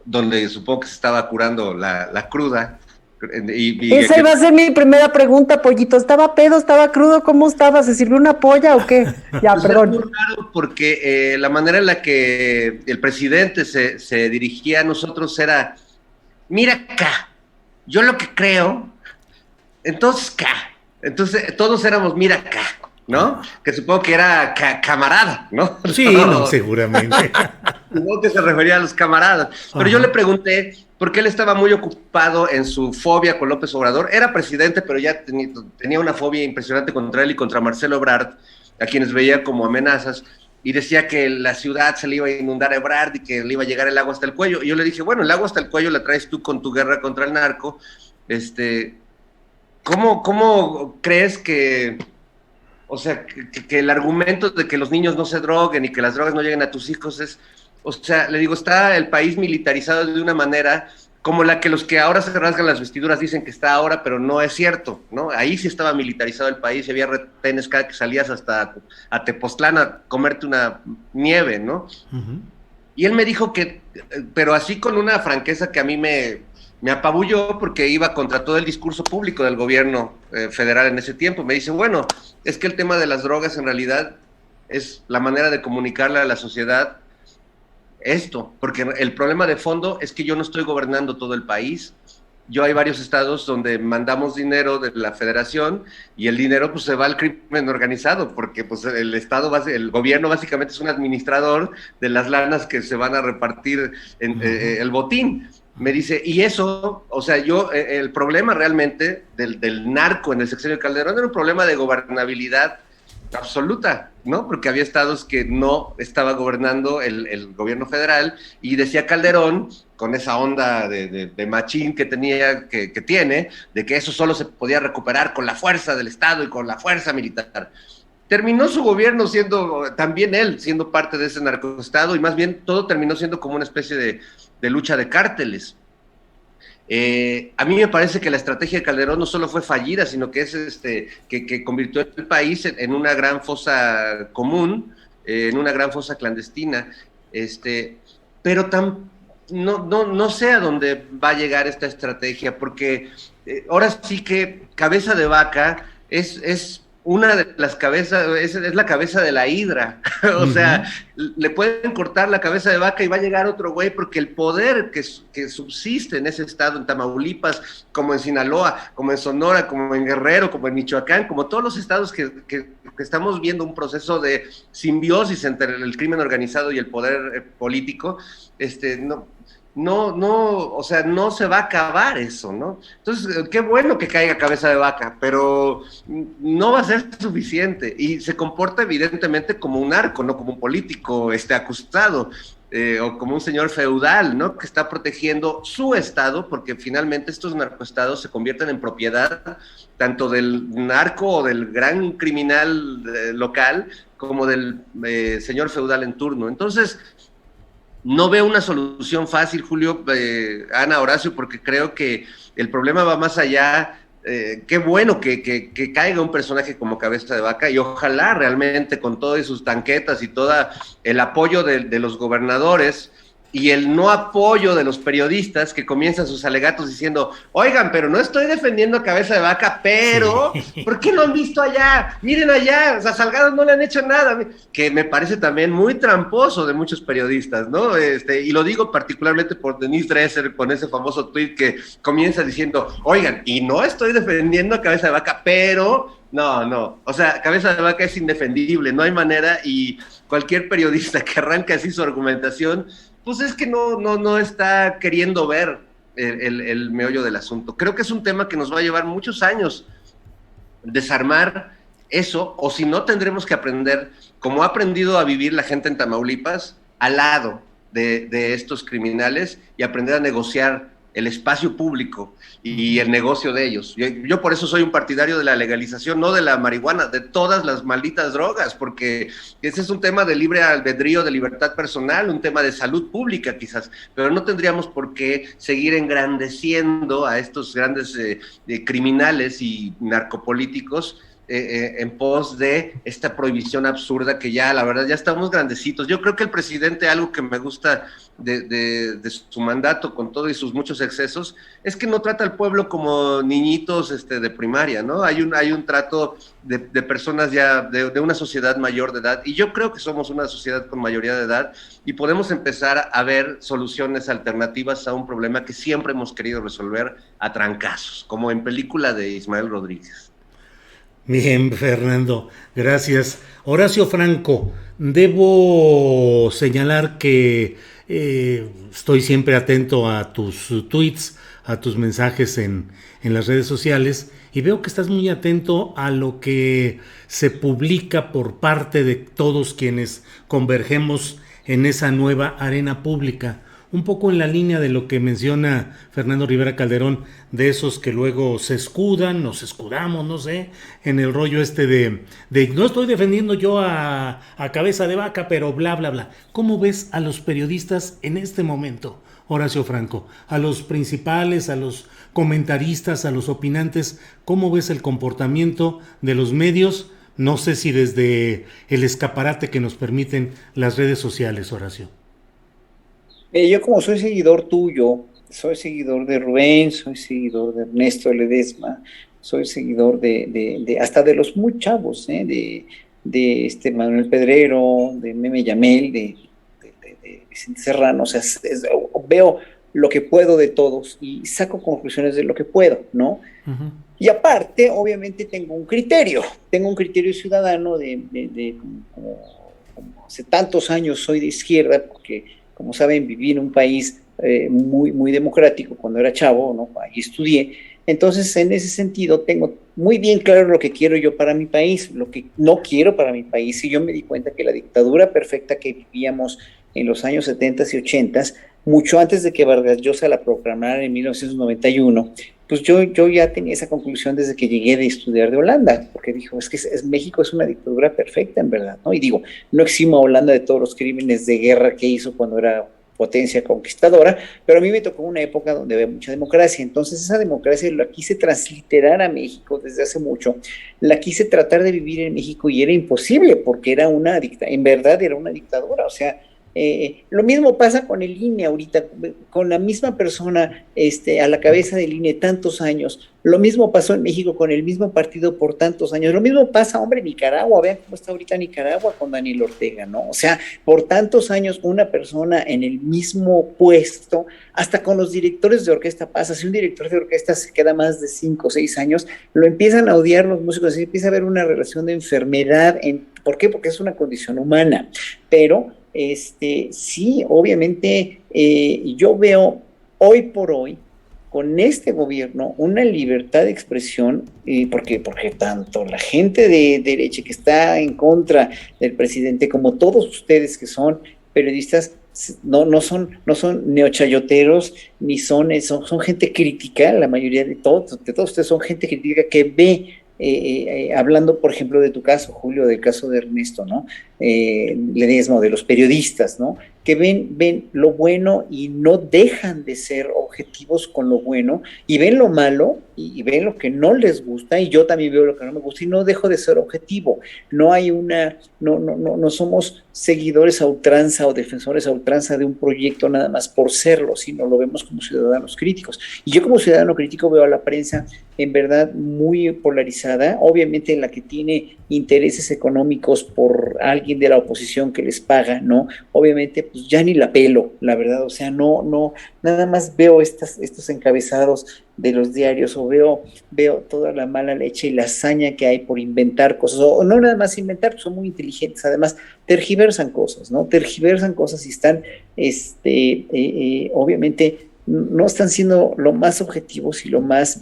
donde supongo que se estaba curando la cruda. Esa iba a ser mi primera pregunta, Pollito. ¿Estaba pedo, estaba crudo? ¿Cómo estaba? ¿Se sirvió una polla o qué? Ya, pues perdón. Es muy raro porque la manera en la que el presidente se dirigía a nosotros era, mira acá, yo lo que creo, entonces todos éramos mira acá, ¿no? Que supongo que era camarada, ¿no? Sí, no, seguramente. Supongo que se refería a los camaradas. Pero Ajá. yo le pregunté por qué él estaba muy ocupado en su fobia con López Obrador. Era presidente, pero ya tenía una fobia impresionante contra él y contra Marcelo Ebrard, a quienes veía como amenazas, y decía que la ciudad se le iba a inundar a Ebrard y que le iba a llegar el agua hasta el cuello. Y yo le dije, bueno, el agua hasta el cuello la traes tú con tu guerra contra el narco. ¿Cómo crees que... O sea, que el argumento de que los niños no se droguen y que las drogas no lleguen a tus hijos es... O sea, le digo, está el país militarizado de una manera como la que los que ahora se rasgan las vestiduras dicen que está ahora, pero no es cierto, ¿no? Ahí sí estaba militarizado el país, y había retenes cada que salías hasta a Tepoztlán a comerte una nieve, ¿no? Uh-huh. Y él me dijo que, pero así con una franqueza que a mí me apabulló, porque iba contra todo el discurso público del gobierno federal en ese tiempo. Me dice, bueno, es que el tema de las drogas en realidad es la manera de comunicarle a la sociedad esto, porque el problema de fondo es que yo no estoy gobernando todo el país. Yo hay varios estados donde mandamos dinero de la federación y el dinero pues se va al crimen organizado, porque pues el gobierno básicamente es un administrador de las lanas que se van a repartir en el botín. Me dice, y eso, o sea, el problema realmente del narco en el sexenio de Calderón era un problema de gobernabilidad absoluta, ¿no? Porque había estados que no estaba gobernando el gobierno federal, y decía Calderón, con esa onda de machín que tiene, de que eso solo se podía recuperar con la fuerza del Estado y con la fuerza militar. Terminó su gobierno también él siendo parte de ese narcoestado, y más bien todo terminó siendo como una especie de lucha de cárteles. A mí me parece que la estrategia de Calderón no solo fue fallida, sino que es que convirtió el país en una gran fosa común, en una gran fosa clandestina, pero no sé a dónde va a llegar esta estrategia, porque ahora sí que cabeza de vaca es una de las cabezas, es la cabeza de la hidra. O sea, le pueden cortar la cabeza de vaca y va a llegar otro güey, porque el poder que subsiste en ese estado, en Tamaulipas, como en Sinaloa, como en Sonora, como en Guerrero, como en Michoacán, como todos los estados que estamos viendo un proceso de simbiosis entre el crimen organizado y el poder político, o sea, no se va a acabar eso, ¿no? Entonces, qué bueno que caiga cabeza de vaca, pero no va a ser suficiente, y se comporta evidentemente como un narco, no como un político acusado, o como un señor feudal, ¿no? Que está protegiendo su estado, porque finalmente estos narcoestados se convierten en propiedad tanto del narco o del gran criminal local, como del señor feudal en turno. Entonces, no veo una solución fácil, Julio, Ana, Horacio, porque creo que el problema va más allá qué bueno que caiga un personaje como Cabeza de Vaca y ojalá realmente con todas sus tanquetas y todo el apoyo de los gobernadores y el no apoyo de los periodistas que comienzan sus alegatos diciendo, oigan, pero no estoy defendiendo a Cabeza de Vaca, pero sí. ¿Por qué no han visto allá? Miren allá, o sea, Salgado no le han hecho nada, que me parece también muy tramposo de muchos periodistas, ¿no? Y lo digo particularmente por Denise Dresser con ese famoso tuit que comienza diciendo, oigan, y no estoy defendiendo a Cabeza de Vaca, pero no, o sea, Cabeza de Vaca es indefendible, no hay manera, y cualquier periodista que arranque así su argumentación, pues es que no está queriendo ver el meollo del asunto. Creo que es un tema que nos va a llevar muchos años desarmar eso, o si no tendremos que aprender, como ha aprendido a vivir la gente en Tamaulipas, al lado de estos criminales y aprender a negociar el espacio público y el negocio de ellos. Yo por eso soy un partidario de la legalización, no de la marihuana, de todas las malditas drogas, porque ese es un tema de libre albedrío, de libertad personal, un tema de salud pública quizás, pero no tendríamos por qué seguir engrandeciendo a estos grandes criminales y narcopolíticos en pos de esta prohibición absurda que ya, la verdad, ya estamos grandecitos. Yo creo que el presidente, algo que me gusta de su mandato, con todo y sus muchos excesos, es que no trata al pueblo como niñitos de primaria, ¿no? Hay un trato de personas ya, de una sociedad mayor de edad, y yo creo que somos una sociedad con mayoría de edad, y podemos empezar a ver soluciones alternativas a un problema que siempre hemos querido resolver a trancazos, como en película de Ismael Rodríguez. Bien, Fernando, gracias. Horacio Franco, debo señalar que estoy siempre atento a tus tweets, a tus mensajes en las redes sociales, y veo que estás muy atento a lo que se publica por parte de todos quienes convergemos en esa nueva arena pública. Un poco en la línea de lo que menciona Fernando Rivera Calderón, de esos que luego se escudan, nos escudamos, no sé, en el rollo de no estoy defendiendo yo a Cabeza de Vaca, pero bla, bla, bla. ¿Cómo ves a los periodistas en este momento, Horacio Franco? A los principales, a los comentaristas, a los opinantes, ¿cómo ves el comportamiento de los medios? No sé si desde el escaparate que nos permiten las redes sociales, Horacio. Yo como soy seguidor tuyo, soy seguidor de Rubén, soy seguidor de Ernesto Ledesma, soy seguidor de hasta de los muy chavos, de Manuel Pedrero, de Meme Yamel, de Vicente Serrano, o sea, veo lo que puedo de todos y saco conclusiones de lo que puedo, ¿no? Uh-huh. Y aparte, obviamente tengo un criterio ciudadano como hace tantos años soy de izquierda, porque como saben, viví en un país muy, muy democrático cuando era chavo, ¿no? Ahí estudié. Entonces, en ese sentido, tengo muy bien claro lo que quiero yo para mi país, lo que no quiero para mi país. Y yo me di cuenta que la dictadura perfecta que vivíamos en los años 70 y 80, mucho antes de que Vargas Llosa la proclamara en 1991, pues yo ya tenía esa conclusión desde que llegué de estudiar de Holanda, porque dijo, es que México es una dictadura perfecta, en verdad, ¿no? Y digo, no eximo a Holanda de todos los crímenes de guerra que hizo cuando era potencia conquistadora, pero a mí me tocó una época donde había mucha democracia, entonces esa democracia la quise transliterar a México desde hace mucho, la quise tratar de vivir en México y era imposible, porque era en verdad era una dictadura, o sea, lo mismo pasa con el INE ahorita, con la misma persona a la cabeza del INE tantos años, lo mismo pasó en México con el mismo partido por tantos años, lo mismo pasa, hombre, en Nicaragua, vean cómo está ahorita Nicaragua con Daniel Ortega, ¿no? O sea, por tantos años una persona en el mismo puesto, hasta con los directores de orquesta pasa, si un director de orquesta se queda más de 5 o 6 años, lo empiezan a odiar los músicos, y empieza a haber una relación de enfermedad, ¿por qué? Porque es una condición humana, pero sí, obviamente yo veo hoy por hoy con este gobierno una libertad de expresión, porque tanto la gente de derecha que está en contra del presidente como todos ustedes que son periodistas no son neochayoteros ni son gente crítica, la mayoría de todos ustedes son gente crítica que ve. Hablando, por ejemplo, de tu caso, Julio, del caso de Ernesto, ¿no? Ledesma, de los periodistas, ¿no? que ven lo bueno y no dejan de ser objetivos con lo bueno, y ven lo malo y ven lo que no les gusta, y yo también veo lo que no me gusta y no dejo de ser objetivo. No hay no somos seguidores a ultranza o defensores a ultranza de un proyecto nada más por serlo, sino lo vemos como ciudadanos críticos. Y yo como ciudadano crítico veo a la prensa en verdad muy polarizada, obviamente en la que tiene intereses económicos por alguien de la oposición que les paga, ¿no? Obviamente, pues ya ni la pelo, la verdad, o sea, nada más veo estos encabezados de los diarios, o veo toda la mala leche y la hazaña que hay por inventar cosas, o no nada más inventar, son muy inteligentes, además tergiversan cosas, ¿no? Tergiversan cosas y están, obviamente, no están siendo lo más objetivos y lo más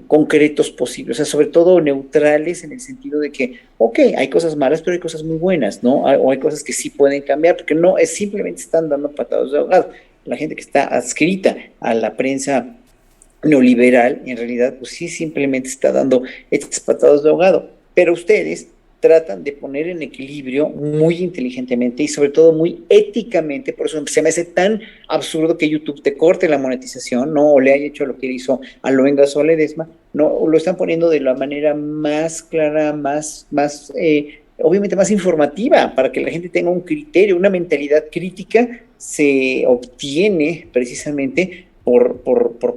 concretos posibles, o sea, sobre todo neutrales en el sentido de que, ok, hay cosas malas, pero hay cosas muy buenas, ¿no? O hay cosas que sí pueden cambiar, porque no es simplemente están dando patadas de ahogado. La gente que está adscrita a la prensa neoliberal, en realidad, pues sí, simplemente está dando estas patadas de ahogado, pero ustedes tratan de poner en equilibrio muy inteligentemente y sobre todo muy éticamente. Por eso se me hace tan absurdo que YouTube te corte la monetización, ¿no? O le haya hecho lo que hizo a Loengas o Ledesma, ¿no? Lo están poniendo de la manera más clara, obviamente más informativa, para que la gente tenga un criterio, una mentalidad crítica. Se obtiene precisamente por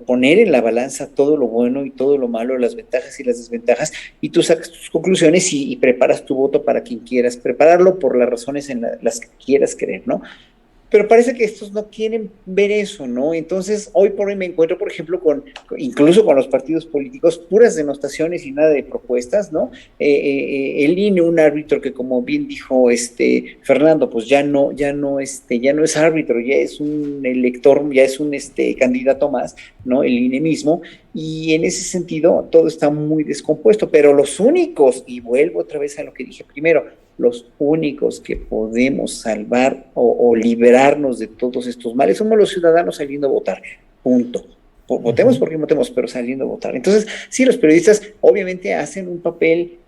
poner en la balanza todo lo bueno y todo lo malo, las ventajas y las desventajas, y tú sacas tus conclusiones y preparas tu voto para quien quieras prepararlo, por las razones en las que quieras creer, ¿no? Pero parece que estos no quieren ver eso, ¿no? Entonces, hoy por hoy me encuentro, por ejemplo, incluso con los partidos políticos, puras denostaciones y nada de propuestas, ¿no? El INE, un árbitro que, como bien dijo Fernando, pues ya no es árbitro, ya es un elector, ya es un candidato más, ¿no? El INE mismo, y en ese sentido todo está muy descompuesto, pero los únicos, y vuelvo otra vez a lo que dije primero, los únicos que podemos salvar o liberarnos de todos estos males somos los ciudadanos saliendo a votar, punto. Votemos porque votemos, pero saliendo a votar. Entonces, sí, los periodistas obviamente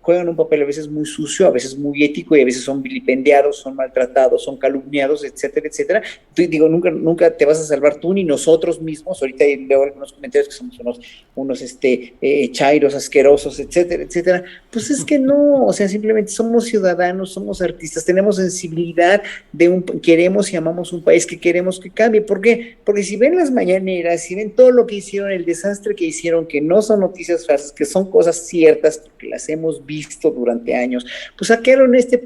juegan un papel a veces muy sucio, a veces muy ético, y a veces son vilipendiados, son maltratados, son calumniados, etcétera, etcétera. Digo, nunca te vas a salvar tú ni nosotros mismos. Ahorita veo algunos comentarios que somos unos chairos asquerosos, etcétera, etcétera. Pues es que no, o sea, simplemente somos ciudadanos, somos artistas, tenemos sensibilidad queremos y amamos un país que queremos que cambie. ¿Por qué? Porque si ven las mañaneras, si ven todo lo que hicieron, el desastre que hicieron, que no son noticias falsas, que son cosas ciertas, porque las hemos visto durante años, pues dejaron este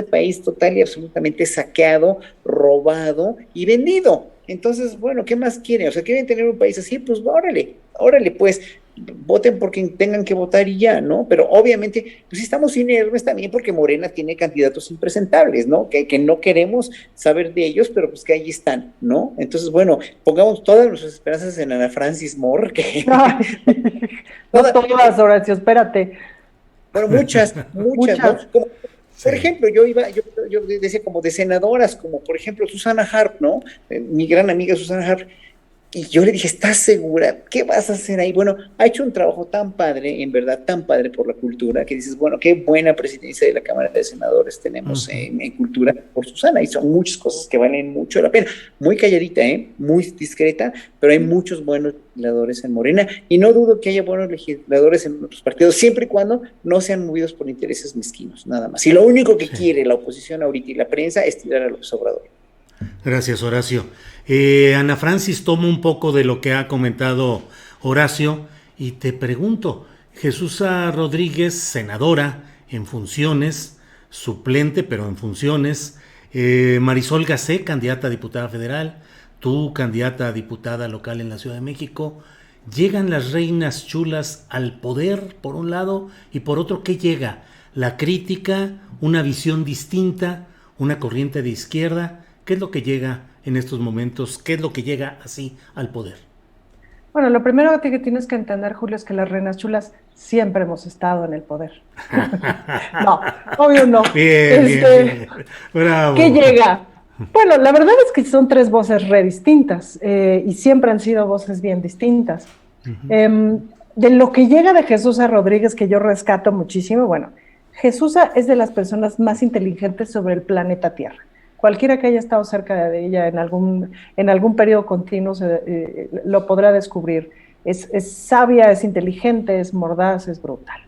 país total y absolutamente saqueado, robado y vendido. Entonces, bueno, ¿qué más quieren? O sea, ¿quieren tener un país así? Pues órale, pues voten por quien tengan que votar y ya, ¿no? Pero obviamente, pues estamos inermes también porque Morena tiene candidatos impresentables, ¿no? Que no queremos saber de ellos, pero pues que ahí están, ¿no? Entonces, bueno, pongamos todas nuestras esperanzas en Ana Francis Moore, que... No todas, Horacio, espérate. Bueno, muchas. ¿no? Por ejemplo, yo decía como de senadoras, como por ejemplo Susana Harp, ¿no? Mi gran amiga Susana Harp. Y yo le dije, ¿estás segura? ¿Qué vas a hacer ahí? Bueno, ha hecho un trabajo tan padre, en verdad, tan padre por la cultura, que dices, bueno, qué buena presidencia de la Cámara de Senadores tenemos en cultura por Susana, y son muchas cosas que valen mucho la pena. Muy calladita, muy discreta, pero hay muchos buenos legisladores en Morena, y no dudo que haya buenos legisladores en otros partidos, siempre y cuando no sean movidos por intereses mezquinos, nada más. Y lo único que quiere la oposición ahorita y la prensa es tirar a López Obrador. Gracias, Horacio. Ana Francis, tomo un poco de lo que ha comentado Horacio y te pregunto, Jesús Rodríguez, senadora en funciones, suplente pero en funciones, Marisol Gacé, candidata a diputada federal, tú candidata a diputada local en la Ciudad de México, ¿llegan las reinas chulas al poder por un lado y por otro qué llega? ¿La crítica, una visión distinta, una corriente de izquierda? ¿Qué es lo que llega en estos momentos? ¿Qué es lo que llega así al poder? Bueno, lo primero que tienes que entender, Julio, es que las reinas chulas siempre hemos estado en el poder. No, obvio no. Bien. Bravo. ¿Qué llega? Bueno, la verdad es que son tres voces re distintas y siempre han sido voces bien distintas. De lo que llega de Jesús Rodríguez, que yo rescato muchísimo, bueno, Jesús es de las personas más inteligentes sobre el planeta Tierra. cualquiera que haya estado cerca de ella en algún periodo continuo lo podrá descubrir. Es sabia, es inteligente, es mordaz, es brutal.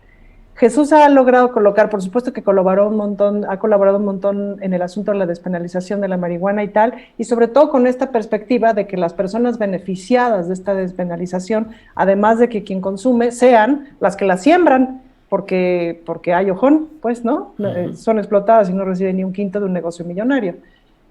Jesús ha logrado colocar, por supuesto que ha colaborado un montón en el asunto de la despenalización de la marihuana y tal, y sobre todo con esta perspectiva de que las personas beneficiadas de esta despenalización, además de que quien consume, sean las que la siembran, porque hay ojón, pues, ¿no? Son explotadas y no reciben ni un quinto de un negocio millonario.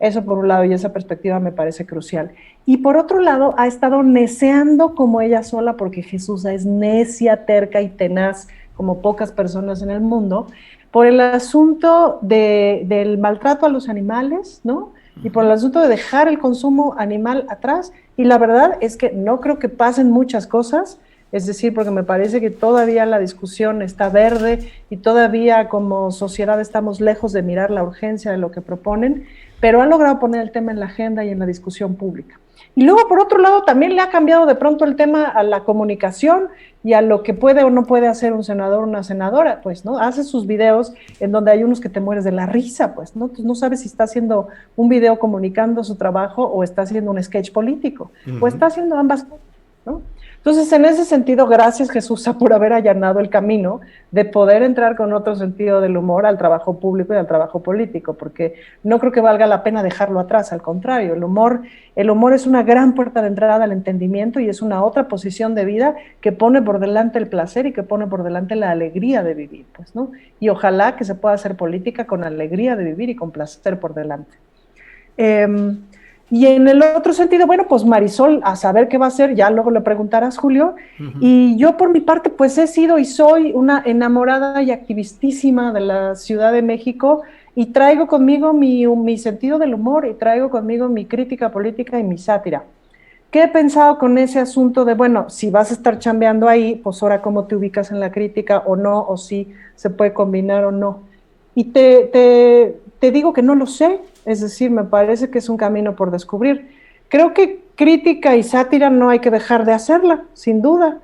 Eso por un lado, y esa perspectiva me parece crucial. Y por otro lado, ha estado neceando como ella sola, porque Jesús es necia, terca y tenaz, como pocas personas en el mundo, por el asunto del maltrato a los animales, ¿no? Y por el asunto de dejar el consumo animal atrás. Y la verdad es que no creo que pasen muchas cosas, es decir, porque me parece que todavía la discusión está verde y todavía como sociedad estamos lejos de mirar la urgencia de lo que proponen, pero han logrado poner el tema en la agenda y en la discusión pública. Y luego, por otro lado, también le ha cambiado de pronto el tema a la comunicación y a lo que puede o no puede hacer un senador o una senadora, pues, ¿no? Hace sus videos en donde hay unos que te mueres de la risa, pues, ¿no? Tú no sabes si está haciendo un video comunicando su trabajo o está haciendo un sketch político, o está haciendo ambas cosas, ¿no? Entonces, en ese sentido, gracias Jesús por haber allanado el camino de poder entrar con otro sentido del humor al trabajo público y al trabajo político, porque no creo que valga la pena dejarlo atrás, al contrario, el humor es una gran puerta de entrada al entendimiento y es una otra posición de vida que pone por delante el placer y que pone por delante la alegría de vivir, pues, ¿no? Y ojalá que se pueda hacer política con alegría de vivir y con placer por delante. Y en el otro sentido, bueno, pues Marisol, a saber qué va a hacer, ya luego le preguntarás, Julio. Y yo por mi parte, pues he sido y soy una enamorada y activistísima de la Ciudad de México y traigo conmigo mi sentido del humor y traigo conmigo mi crítica política y mi sátira. ¿Qué he pensado con ese asunto de, bueno, si vas a estar chambeando ahí, pues ahora cómo te ubicas en la crítica o no, o si se puede combinar o no? Y te digo que no lo sé, es decir, me parece que es un camino por descubrir. Creo que crítica y sátira no hay que dejar de hacerla, sin duda,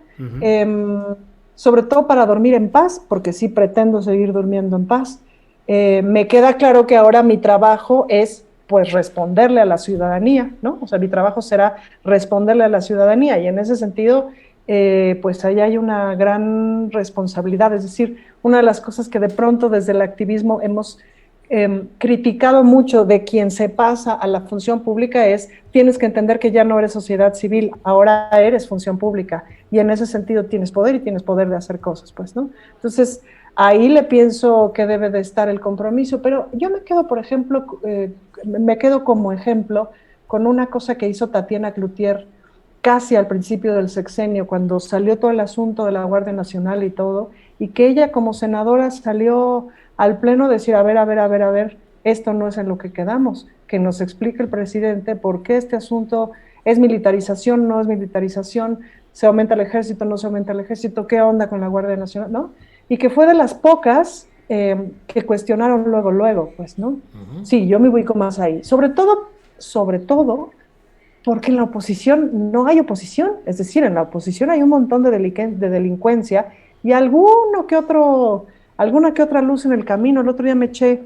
sobre todo para dormir en paz, porque sí pretendo seguir durmiendo en paz. Me queda claro que ahora mi trabajo es, pues, responderle a la ciudadanía, ¿no? O sea, mi trabajo será responderle a la ciudadanía, y en ese sentido, pues ahí hay una gran responsabilidad. Es decir, una de las cosas que de pronto desde el activismo hemos criticado mucho de quien se pasa a la función pública es, tienes que entender que ya no eres sociedad civil, ahora eres función pública, y en ese sentido tienes poder y tienes poder de hacer cosas, pues, ¿no? Entonces, ahí le pienso que debe de estar el compromiso, pero yo me quedo, por ejemplo, me quedo como ejemplo con una cosa que hizo Tatiana Cloutier casi al principio del sexenio, cuando salió todo el asunto de la Guardia Nacional y todo, y que ella como senadora salió al pleno decir, a ver, esto no es en lo que quedamos, que nos explique el presidente por qué este asunto es militarización, no es militarización, se aumenta el ejército, no se aumenta el ejército, qué onda con la Guardia Nacional, ¿no? Y que fue de las pocas que cuestionaron luego, pues, ¿no? Sí, yo me ubico más ahí, sobre todo, porque en la oposición no hay oposición, es decir, en la oposición hay un montón de delincuencia y alguna que otra luz en el camino. El otro día me eché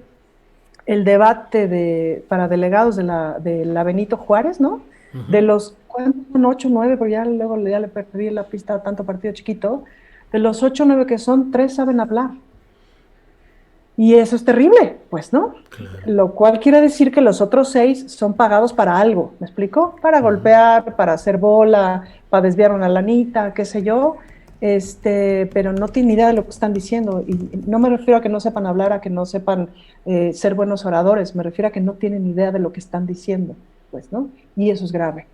el debate para delegados de la Benito Juárez, ¿no? De los, ¿cuántos son? 8, 9, pero ya luego ya le perdí la pista a tanto partido chiquito. De los 8 o 9 que son, 3 saben hablar. Y eso es terrible, pues, ¿no? Claro. Lo cual quiere decir que los otros 6 son pagados para algo, ¿me explico? Para golpear, para hacer bola, para desviar una lanita, qué sé yo, pero no tienen idea de lo que están diciendo. Y no me refiero a que no sepan hablar, a que no sepan ser buenos oradores, me refiero a que no tienen idea de lo que están diciendo, pues, ¿no? Y eso es grave.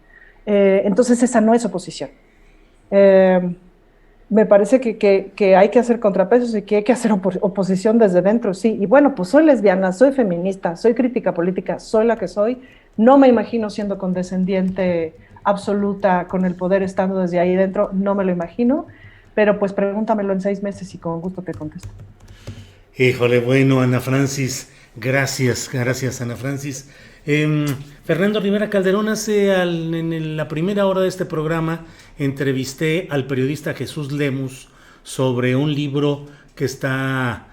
Entonces esa no es oposición. Me parece que hay que hacer contrapesos y que hay que hacer oposición desde dentro, sí. Y bueno, pues soy lesbiana, soy feminista, soy crítica política, soy la que soy. No me imagino siendo condescendiente absoluta con el poder estando desde ahí dentro, no me lo imagino. Pero pues pregúntamelo en 6 meses y con gusto te contesto. Híjole, bueno, Ana Francis, gracias Ana Francis. Fernando Rivera Calderón, en la primera hora de este programa entrevisté al periodista Jesús Lemus sobre un libro que está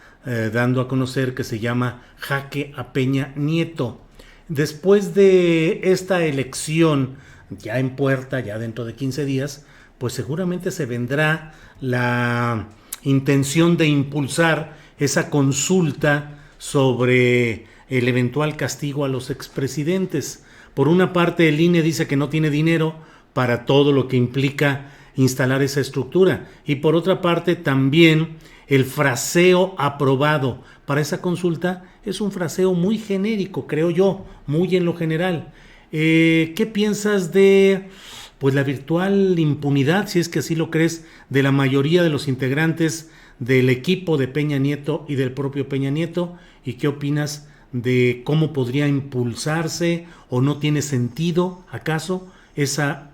dando a conocer que se llama Jaque a Peña Nieto. después de esta elección, ya en puerta, ya dentro de 15 días, pues seguramente se vendrá la intención de impulsar esa consulta sobre el eventual castigo a los expresidentes. Por una parte, el INE dice que no tiene dinero para todo lo que implica instalar esa estructura, y por otra parte también el fraseo aprobado para esa consulta es un fraseo muy genérico, creo yo, muy en lo general. ¿Qué piensas de pues la virtual impunidad, si es que así lo crees, de la mayoría de los integrantes del equipo de Peña Nieto y del propio Peña Nieto? ¿Y qué opinas de cómo podría impulsarse o no tiene sentido acaso esa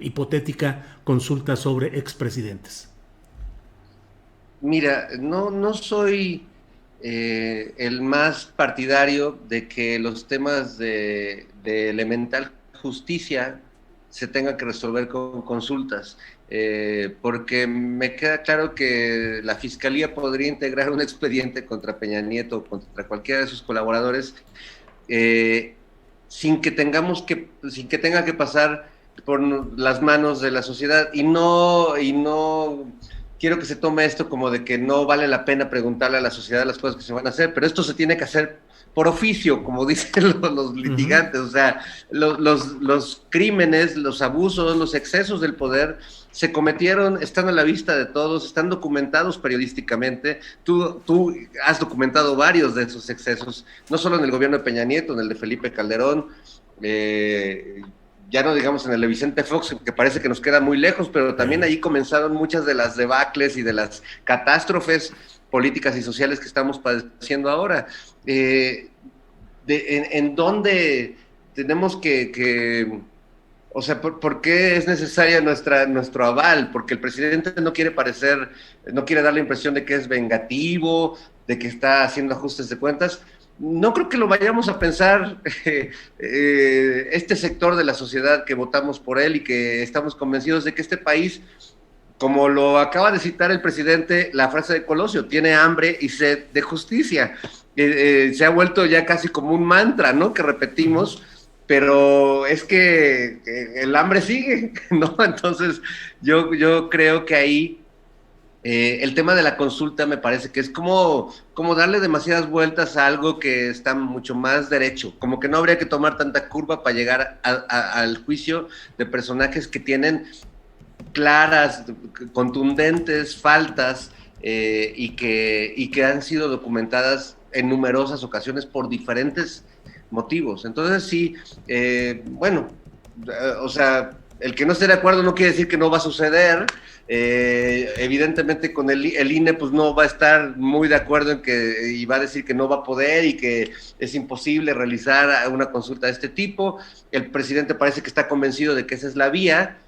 hipotética consulta sobre expresidentes? Mira, no soy el más partidario de que los temas de elemental justicia se tengan que resolver con consultas, porque me queda claro que la Fiscalía podría integrar un expediente contra Peña Nieto o contra cualquiera de sus colaboradores sin que tenga que pasar por las manos de la sociedad, y no quiero que se tome esto como de que no vale la pena preguntarle a la sociedad las cosas que se van a hacer, pero esto se tiene que hacer por oficio, como dicen los litigantes. O sea, los crímenes, los abusos, los excesos del poder se cometieron, están a la vista de todos, están documentados periodísticamente. Tú has documentado varios de esos excesos, no solo en el gobierno de Peña Nieto, en el de Felipe Calderón, ya no digamos en el de Vicente Fox, que parece que nos queda muy lejos, pero también ahí comenzaron muchas de las debacles y de las catástrofes políticas y sociales que estamos padeciendo ahora. En dónde tenemos que o sea, ¿por qué es necesaria nuestro aval? Porque el presidente no quiere dar la impresión de que es vengativo, de que está haciendo ajustes de cuentas. No creo que lo vayamos a pensar este sector de la sociedad que votamos por él y que estamos convencidos de que este país, como lo acaba de citar el presidente, la frase de Colosio, tiene hambre y sed de justicia. Se ha vuelto ya casi como un mantra, ¿no?, que repetimos, pero es que el hambre sigue, ¿no? Entonces yo creo que ahí el tema de la consulta me parece que es como darle demasiadas vueltas a algo que está mucho más derecho, como que no habría que tomar tanta curva para llegar al juicio de personajes que tienen claras, contundentes faltas y que han sido documentadas en numerosas ocasiones por diferentes motivos. Entonces sí, o sea, el que no esté de acuerdo no quiere decir que no va a suceder. Evidentemente con el INE pues no va a estar muy de acuerdo y va a decir que no va a poder y que es imposible realizar una consulta de este tipo. El presidente parece que está convencido de que esa es la vía,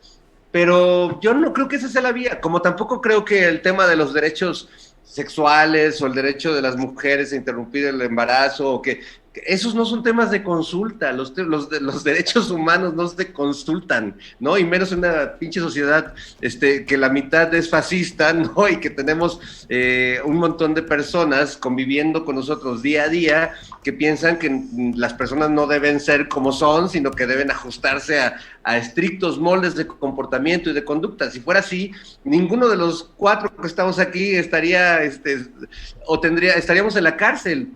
pero yo no creo que esa sea la vía, como tampoco creo que el tema de los derechos sexuales o el derecho de las mujeres a interrumpir el embarazo, o que esos no son temas de consulta. Los derechos humanos no se consultan, ¿no? Y menos en una pinche sociedad que la mitad es fascista, ¿no? Y que tenemos un montón de personas conviviendo con nosotros día a día que piensan que las personas no deben ser como son, sino que deben ajustarse a estrictos moldes de comportamiento y de conducta. Si fuera así, ninguno de los cuatro que estamos aquí estaríamos en la cárcel.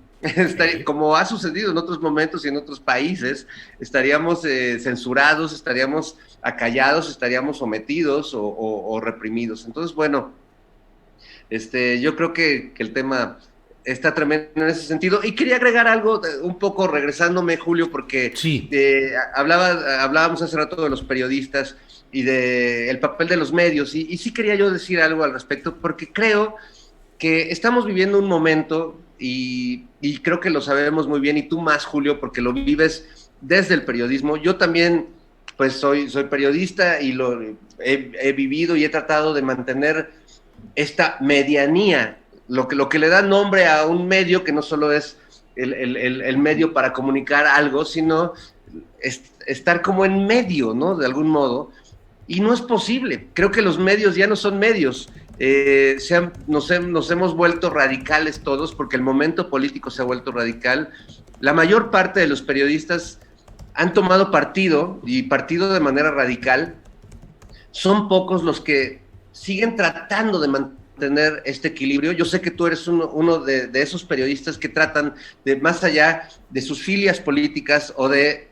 Como ha sucedido en otros momentos y en otros países, estaríamos censurados, estaríamos acallados, estaríamos sometidos o reprimidos. Entonces, bueno, yo creo que el tema está tremendo en ese sentido. Y quería agregar algo, un poco regresándome, Julio, porque sí. Hablábamos hace rato de los periodistas y del papel de los medios, y sí quería yo decir algo al respecto, porque creo que estamos viviendo un momento, y creo que lo sabemos muy bien, y tú más, Julio, porque lo vives desde el periodismo. Yo también, pues, soy periodista y lo he vivido y he tratado de mantener esta medianía, lo que le da nombre a un medio que no solo es el medio para comunicar algo, sino estar como en medio, ¿no?, de algún modo. Y no es posible. Creo que los medios ya no son medios. nos hemos vuelto radicales todos, porque el momento político se ha vuelto radical. La mayor parte de los periodistas han tomado partido, y partido de manera radical. Son pocos los que siguen tratando de mantener este equilibrio. Yo sé que tú eres uno de esos periodistas que tratan de, más allá de sus filias políticas o de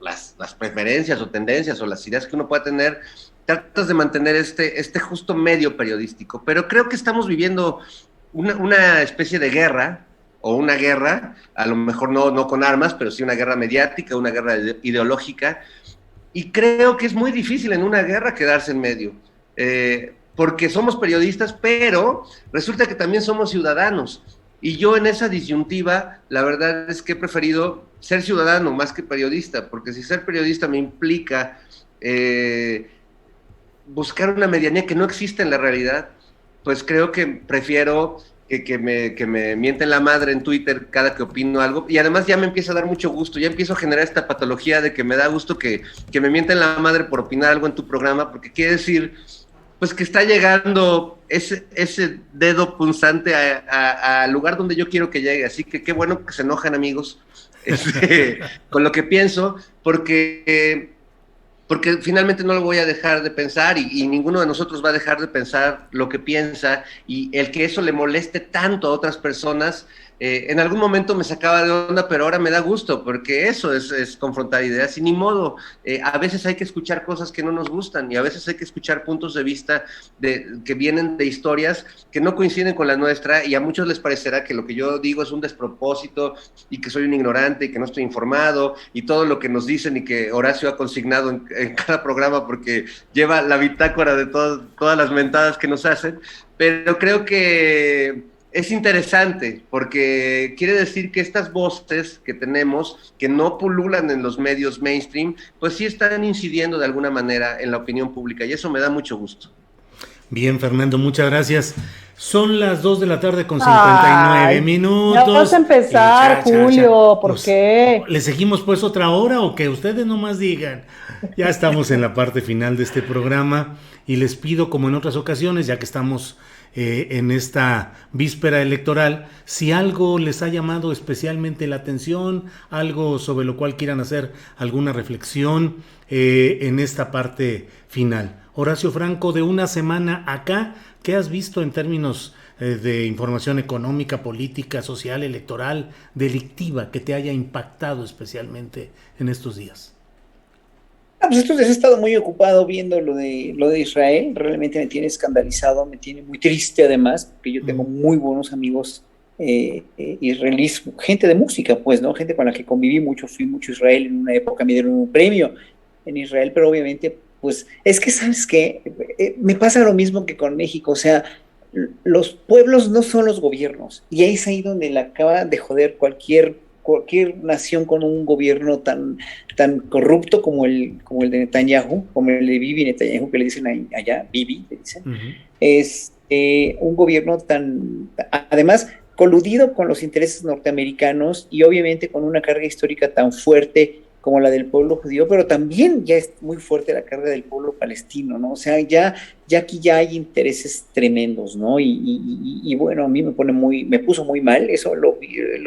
las preferencias o tendencias o las ideas que uno pueda tener, tratas de mantener este justo medio periodístico. Pero creo que estamos viviendo una especie de guerra, o una guerra, a lo mejor no con armas, pero sí una guerra mediática, una guerra ideológica, y creo que es muy difícil en una guerra quedarse en medio, porque somos periodistas, pero resulta que también somos ciudadanos, y yo en esa disyuntiva, la verdad es que he preferido ser ciudadano más que periodista, porque si ser periodista me implica buscar una medianía que no existe en la realidad, pues creo que prefiero que me mienten la madre en Twitter cada que opino algo, y además ya me empieza a dar mucho gusto, ya empiezo a generar esta patología de que me da gusto que me mienten la madre por opinar algo en tu programa, porque quiere decir pues que está llegando ese dedo punzante al lugar donde yo quiero que llegue, así que qué bueno que se enojan, amigos, con lo que pienso, porque finalmente no lo voy a dejar de pensar, y ninguno de nosotros va a dejar de pensar lo que piensa, y el que eso le moleste tanto a otras personas, en algún momento me sacaba de onda, pero ahora me da gusto, porque eso es confrontar ideas, y ni modo, a veces hay que escuchar cosas que no nos gustan, y a veces hay que escuchar puntos de vista que vienen de historias que no coinciden con la nuestra, y a muchos les parecerá que lo que yo digo es un despropósito, y que soy un ignorante, y que no estoy informado, y todo lo que nos dicen, y que Horacio ha consignado en cada programa, porque lleva la bitácora de todas las mentadas que nos hacen, pero creo que es interesante, porque quiere decir que estas voces que tenemos, que no pululan en los medios mainstream, pues sí están incidiendo de alguna manera en la opinión pública, y eso me da mucho gusto. Bien, Fernando, muchas gracias. Son las 2 de la tarde con 59 minutos. Ya vamos a empezar, Julio, ¿por pues, qué? ¿Le seguimos pues otra hora o que ustedes nomás digan? Ya estamos en la parte final de este programa, y les pido, como en otras ocasiones, ya que estamos en esta víspera electoral, si algo les ha llamado especialmente la atención, algo sobre lo cual quieran hacer alguna reflexión en esta parte final. Horacio Franco, de una semana acá, ¿qué has visto en términos de información económica, política, social, electoral, delictiva, que te haya impactado especialmente en estos días? Pues estos días he estado muy ocupado viendo lo de Israel. Realmente me tiene escandalizado, me tiene muy triste, además, porque yo tengo muy buenos amigos israelíes, gente de música, pues, ¿no? Gente con la que conviví mucho, fui mucho a Israel, en una época me dieron un premio en Israel, pero obviamente, pues, es que, ¿sabes qué? Me pasa lo mismo que con México, o sea, los pueblos no son los gobiernos, y ahí es ahí donde la acaba de joder cualquier nación con un gobierno tan corrupto como el de Netanyahu, como el de Bibi Netanyahu, que le dicen allá, Bibi, le dicen, es un gobierno además, coludido con los intereses norteamericanos, y obviamente con una carga histórica tan fuerte como la del pueblo judío, pero también ya es muy fuerte la carga del pueblo palestino, ¿no? O sea, ya aquí ya hay intereses tremendos, ¿no? Y bueno, a mí me puso muy mal, eso lo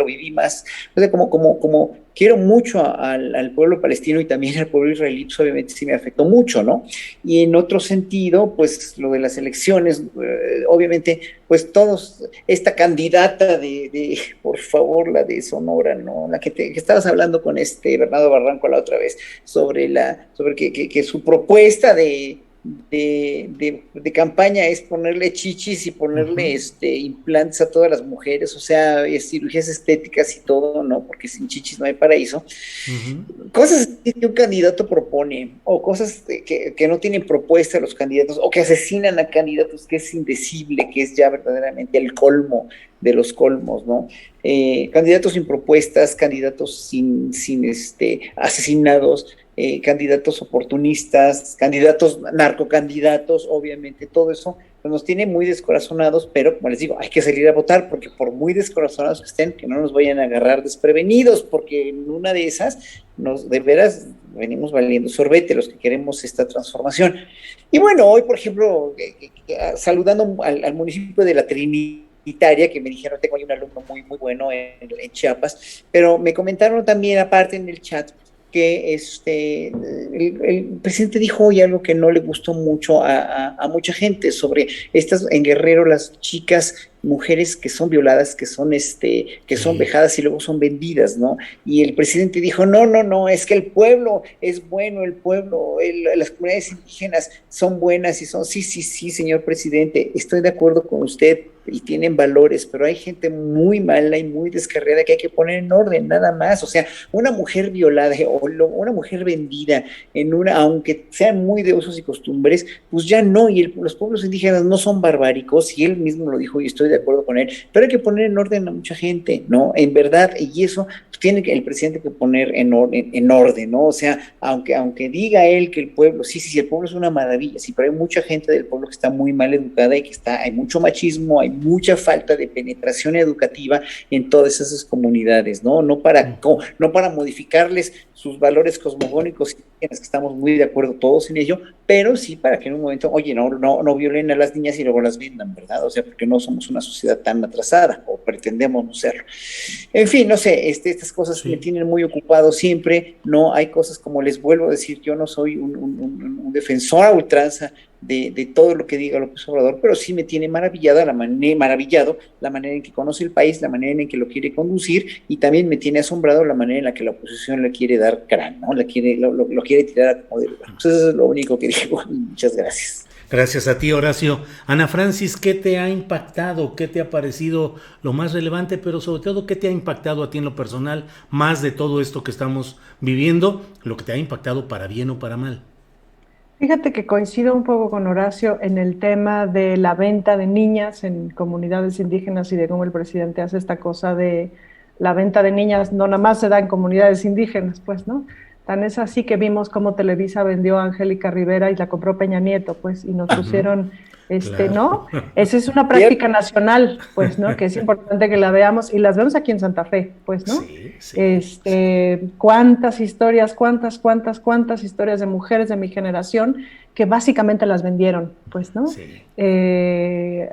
viví más, o sea, como quiero mucho al pueblo palestino y también al pueblo israelí, pues obviamente sí me afectó mucho, ¿no? Y en otro sentido, pues lo de las elecciones, obviamente, pues todos, esta candidata por favor, la de Sonora, ¿no? La que estabas hablando con Bernardo Barranco la otra vez, sobre que su propuesta de campaña es ponerle chichis y ponerle implantes a todas las mujeres, o sea, cirugías estéticas y todo, ¿no? Porque sin chichis no hay paraíso. Cosas que un candidato propone, o cosas que no tienen propuesta los candidatos, o que asesinan a candidatos, que es indecible, que es ya verdaderamente el colmo de los colmos, ¿no? Candidatos sin propuestas, candidatos sin asesinados, candidatos oportunistas, candidatos narcocandidatos, obviamente todo eso pues nos tiene muy descorazonados, pero como les digo, hay que salir a votar, porque por muy descorazonados que estén, que no nos vayan a agarrar desprevenidos, porque en una de esas, de veras, venimos valiendo sorbete los que queremos esta transformación. Y bueno, hoy, por ejemplo, saludando al municipio de La Trinitaria, que me dijeron, tengo ahí un alumno muy bueno en Chiapas, pero me comentaron también, aparte en el chat, que el presidente dijo hoy algo que no le gustó mucho a mucha gente sobre estas en Guerrero, las chicas, mujeres que son violadas, que son vejadas y luego son vendidas, ¿no? Y el presidente dijo, no, es que el pueblo es bueno, las comunidades indígenas son buenas y sí, señor presidente, estoy de acuerdo con usted y tienen valores, pero hay gente muy mala y muy descarriada que hay que poner en orden, nada más. O sea, una mujer violada o una mujer vendida aunque sean muy de usos y costumbres, pues ya no, y los pueblos indígenas no son barbáricos, y él mismo lo dijo y estoy de acuerdo con él, pero hay que poner en orden a mucha gente, ¿no? En verdad, y eso tiene el presidente que poner en orden, ¿no? O sea, aunque diga él que el pueblo, sí, el pueblo es una maravilla, sí, pero hay mucha gente del pueblo que está muy mal educada y hay mucho machismo, hay mucha falta de penetración educativa en todas esas comunidades, ¿no? No para modificarles sus valores cosmogónicos, que estamos muy de acuerdo todos en ello, pero sí para que en un momento, oye, no violen a las niñas y luego las vendan, ¿verdad? O sea, porque no somos una sociedad tan atrasada, o pretendemos no serlo. En fin, no sé, estas cosas me tienen muy ocupado siempre, no hay cosas, como les vuelvo a decir, yo no soy un defensor a ultranza de todo lo que diga López Obrador, pero sí me tiene maravillado la manera en que conoce el país, la manera en que lo quiere conducir, y también me tiene asombrado la manera en la que la oposición le quiere dar cráneo, ¿no? Lo quiere tirar a como de lugar. Entonces eso es lo único que digo. Muchas gracias. Gracias a ti, Horacio. Ana Francis, ¿qué te ha impactado? ¿Qué te ha parecido lo más relevante? Pero sobre todo, ¿qué te ha impactado a ti en lo personal más de todo esto que estamos viviendo? Lo que te ha impactado para bien o para mal. Fíjate que coincido un poco con Horacio en el tema de la venta de niñas en comunidades indígenas y de cómo el presidente hace esta cosa de la venta de niñas, no nada más se da en comunidades indígenas, pues, ¿no? Tan es así que vimos cómo Televisa vendió a Angélica Rivera y la compró Peña Nieto, pues, y nos pusieron, claro. ¿no? Esa es una práctica nacional, pues, ¿no? Que es importante que la veamos, y las vemos aquí en Santa Fe, pues, ¿no? Cuántas historias, cuántas historias de mujeres de mi generación que básicamente las vendieron, pues, ¿no? Sí. Entre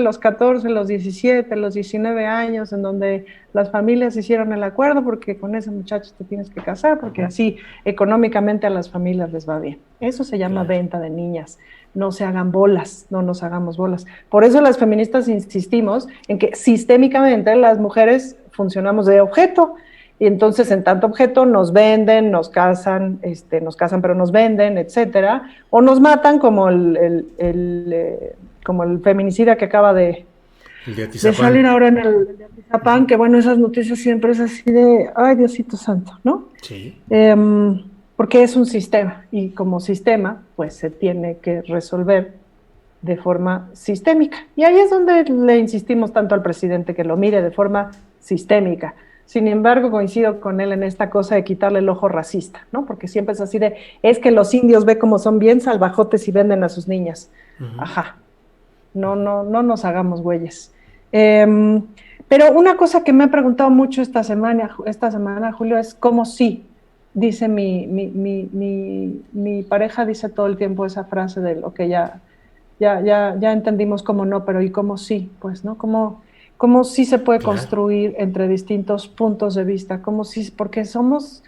los 14, los 17, los 19 años, en donde las familias hicieron el acuerdo porque con ese muchacho te tienes que casar, porque así económicamente a las familias les va bien. Eso se llama venta de niñas. No se hagan bolas, no nos hagamos bolas. Por eso las feministas insistimos en que sistémicamente las mujeres funcionamos de objeto, y entonces en tanto objeto nos venden, nos casan pero nos venden, etcétera, o nos matan como el feminicida que acaba de salir ahora en el de Atizapán, que bueno, esas noticias siempre es así de, ay, Diosito santo, ¿no? Sí. Porque es un sistema, y como sistema, pues se tiene que resolver de forma sistémica. Y ahí es donde le insistimos tanto al presidente que lo mire de forma sistémica. Sin embargo, coincido con él en esta cosa de quitarle el ojo racista, ¿no? Porque siempre es así de, es que los indios ve como son bien salvajotes y venden a sus niñas. Uh-huh. Ajá. No nos hagamos güeyes. Pero una cosa que me he preguntado mucho esta semana, Julio, es cómo sí. Dice mi pareja dice todo el tiempo esa frase de lo que ya entendimos cómo no, pero ¿y cómo sí? Pues, ¿no? ¿Cómo sí se puede construir entre distintos puntos de vista? ¿Cómo sí? Porque somos,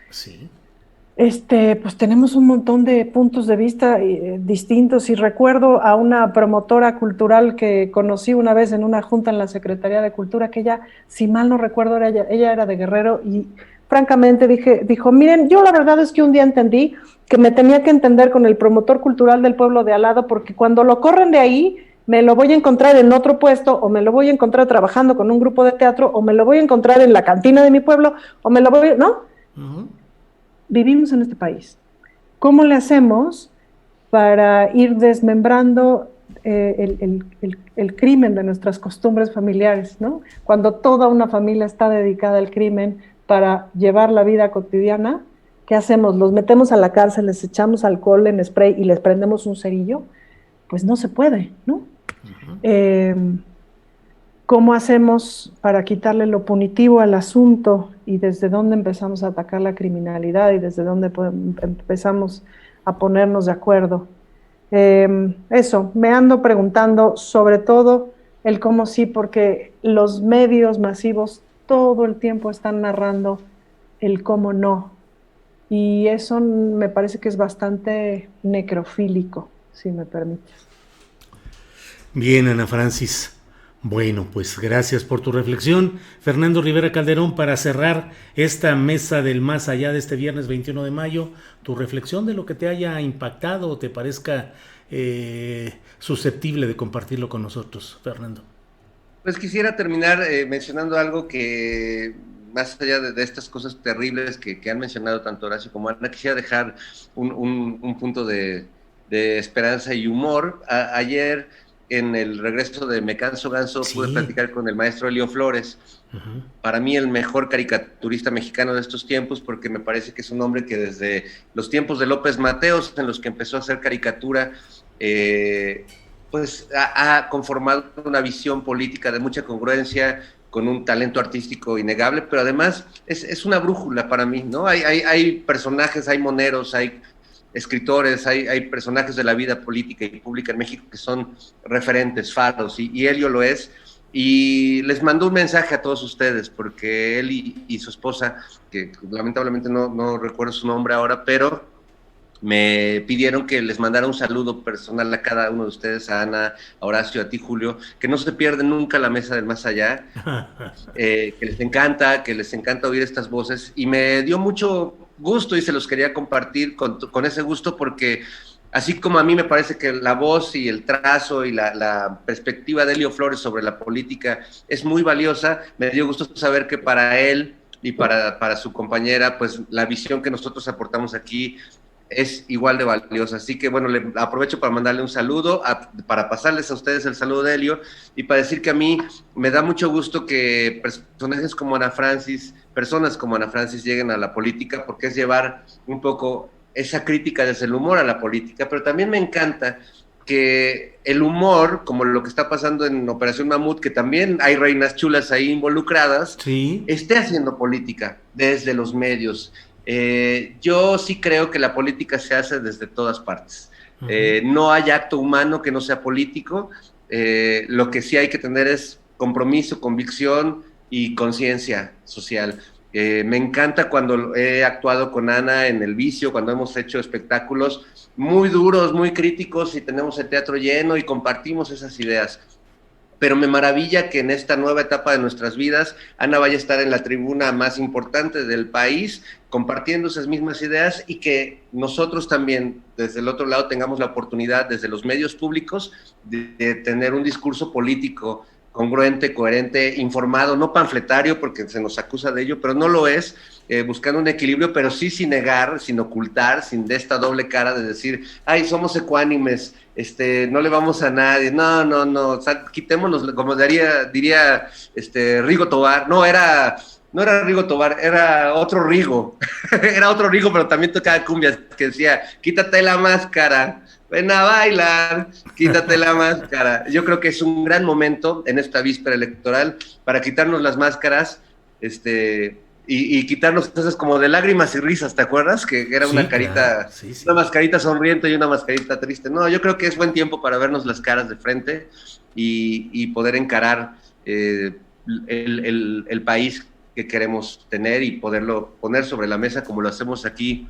pues tenemos un montón de puntos de vista distintos, y recuerdo a una promotora cultural que conocí una vez en una junta en la Secretaría de Cultura, que ella, si mal no recuerdo, ella era de Guerrero, y francamente dijo, miren, yo la verdad es que un día entendí que me tenía que entender con el promotor cultural del pueblo de al lado, porque cuando lo corren de ahí, me lo voy a encontrar en otro puesto, o me lo voy a encontrar trabajando con un grupo de teatro, o me lo voy a encontrar en la cantina de mi pueblo, o me lo voy a... ¿no? Uh-huh. Vivimos en este país. ¿Cómo le hacemos para ir desmembrando el crimen de nuestras costumbres familiares, ¿no? Cuando toda una familia está dedicada al crimen para llevar la vida cotidiana, ¿qué hacemos? ¿Los metemos a la cárcel, les echamos alcohol en spray y les prendemos un cerillo? pues no se puede, ¿no? ¿Cómo hacemos para quitarle lo punitivo al asunto y desde dónde empezamos a atacar la criminalidad y desde dónde empezamos a ponernos de acuerdo? Eso, me ando preguntando sobre todo el cómo sí, porque los medios masivos todo el tiempo están narrando el cómo no. Y eso me parece que es bastante necrofílico, si me permites. Bien, Ana Francis. Bueno, pues gracias por tu reflexión. Fernando Rivera Calderón, para cerrar esta mesa del más allá de este viernes 21 de mayo, tu reflexión de lo que te haya impactado o te parezca susceptible de compartirlo con nosotros, Fernando. Pues quisiera terminar mencionando algo que, más allá de estas cosas terribles que han mencionado tanto Horacio como Ana, quisiera dejar un punto de esperanza y humor. Ayer, en el regreso de Me Canso Ganso, sí, pude platicar con el maestro Elio Flores, para mí el mejor caricaturista mexicano de estos tiempos, porque me parece que es un hombre que desde los tiempos de López Mateos, en los que empezó a hacer caricatura, pues ha conformado una visión política de mucha congruencia, con un talento artístico innegable, pero además es una brújula para mí, ¿no? Hay personajes, hay moneros, hay escritores, hay personajes de la vida política y pública en México que son referentes, faros, y Elio lo es, y les mandó un mensaje a todos ustedes, porque él y su esposa, que lamentablemente no recuerdo su nombre ahora, pero me pidieron que les mandara un saludo personal a cada uno de ustedes, a Ana, a Horacio, a ti, Julio, que no se pierden nunca la mesa del más allá, que les encanta oír estas voces, y me dio mucho gusto y se los quería compartir con ese gusto, porque así como a mí me parece que la voz y el trazo y la perspectiva de Elio Flores sobre la política es muy valiosa, me dio gusto saber que para él y para su compañera, pues la visión que nosotros aportamos aquí es igual de valiosa. Así que bueno, le aprovecho para mandarle un saludo, para pasarles a ustedes el saludo de Elio, y para decir que a mí me da mucho gusto que personas como Ana Francis lleguen a la política, porque es llevar un poco esa crítica desde el humor a la política, pero también me encanta que el humor, como lo que está pasando en Operación Mamut, que también hay reinas chulas ahí involucradas, ¿sí?, esté haciendo política desde los medios. Yo sí creo que la política se hace desde todas partes. No hay acto humano que no sea político. Lo que sí hay que tener es compromiso, convicción y conciencia social. Me encanta cuando he actuado con Ana en El Vicio, cuando hemos hecho espectáculos muy duros, muy críticos, y tenemos el teatro lleno y compartimos esas ideas. Pero me maravilla que en esta nueva etapa de nuestras vidas, Ana vaya a estar en la tribuna más importante del país, compartiendo esas mismas ideas, y que nosotros también, desde el otro lado, tengamos la oportunidad, desde los medios públicos, de tener un discurso político congruente, coherente, informado, no panfletario, porque se nos acusa de ello, pero no lo es, buscando un equilibrio, pero sí sin negar, sin ocultar, sin de esta doble cara de decir, ay, somos ecuánimes, no le vamos a nadie, no, o sea, quitémonos, como diría Rigo Tobar, no era Rigo Tobar, era otro Rigo, era otro Rigo, pero también tocaba cumbias, que decía, quítate la máscara, ven a bailar, quítate la máscara. Yo creo que es un gran momento en esta víspera electoral para quitarnos las máscaras, y quitarnos esas como de lágrimas y risas, ¿te acuerdas? Que era una carita, claro, sí. Una mascarita sonriente y una mascarita triste. No, yo creo que es buen tiempo para vernos las caras de frente y poder encarar el país que queremos tener y poderlo poner sobre la mesa como lo hacemos aquí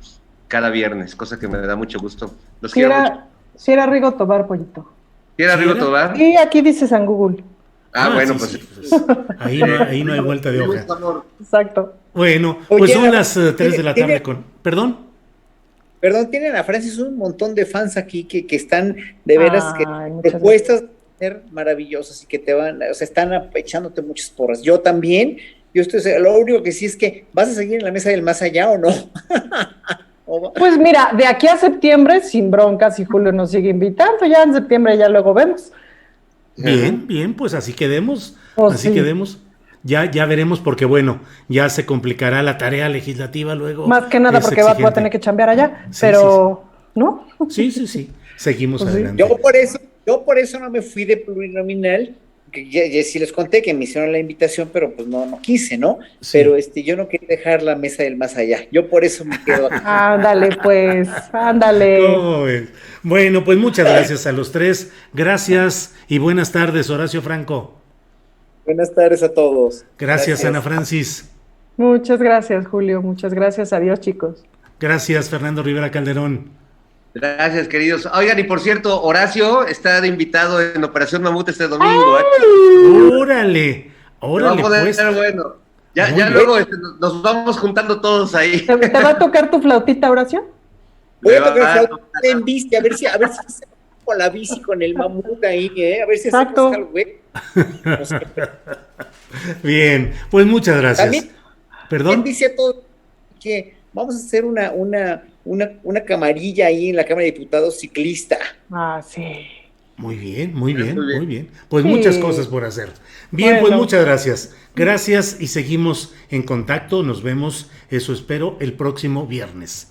cada viernes, cosa que me da mucho gusto. Los quiero mucho. Si era Rigo Tobar, pollito. ¿Sí era Rigo Tobar? Sí, aquí dices en Google. Bueno, sí, pues ahí no hay vuelta de hoja. Exacto. Bueno, pues son las 3 de la tarde con... ¿Perdón? Tienen a Francis un montón de fans aquí que están de veras propuestas maravillosas y que te van, o sea, están echándote muchas porras. Yo también, lo único que sí es que, ¿vas a seguir en la mesa del más allá o no? Pues mira, de aquí a septiembre, sin broncas, y Julio nos sigue invitando, ya en septiembre ya luego vemos. Bien, pues así quedemos, quedemos. Ya veremos, porque bueno, ya se complicará la tarea legislativa luego. Más que nada porque va a tener que chambear allá, pero, ¿no? Sí, seguimos pues adelante. Yo por eso Yo por eso no me fui de plurinominal, que ya sí les conté que me hicieron la invitación, pero pues no quise, ¿no? Sí. Pero yo no quería dejar la mesa del más allá. Yo por eso me quedo aquí. Ándale, pues, ándale. ¿Cómo ves? Bueno, pues muchas gracias a los tres. Gracias y buenas tardes, Horacio Franco. Buenas tardes a todos. Gracias, Ana Francis. Muchas gracias, Julio. Muchas gracias. Adiós, chicos. Gracias, Fernando Rivera Calderón. Gracias, queridos. Oigan, y por cierto, Horacio está de invitado en Operación Mamut este domingo. Órale, Va a órale, poder pues. ser bueno. Muy Ya bien. luego nos vamos juntando todos ahí. ¿Te va a tocar tu flautita, Horacio? Voy a Me va tocar a flauta en bici, a ver si se con la bici con el mamut ahí, a ver si Exacto. hacemos algo, güey. No sé. Bien, pues muchas gracias. También Perdón. dice a todos que vamos a hacer una camarilla ahí en la Cámara de Diputados ciclista. Ah, sí. Muy bien, muy bien, Muy bien. muy bien. Pues Sí. muchas cosas por hacer. Bien, Bueno. pues muchas gracias. Gracias y seguimos en contacto. Nos vemos, eso espero, el próximo viernes.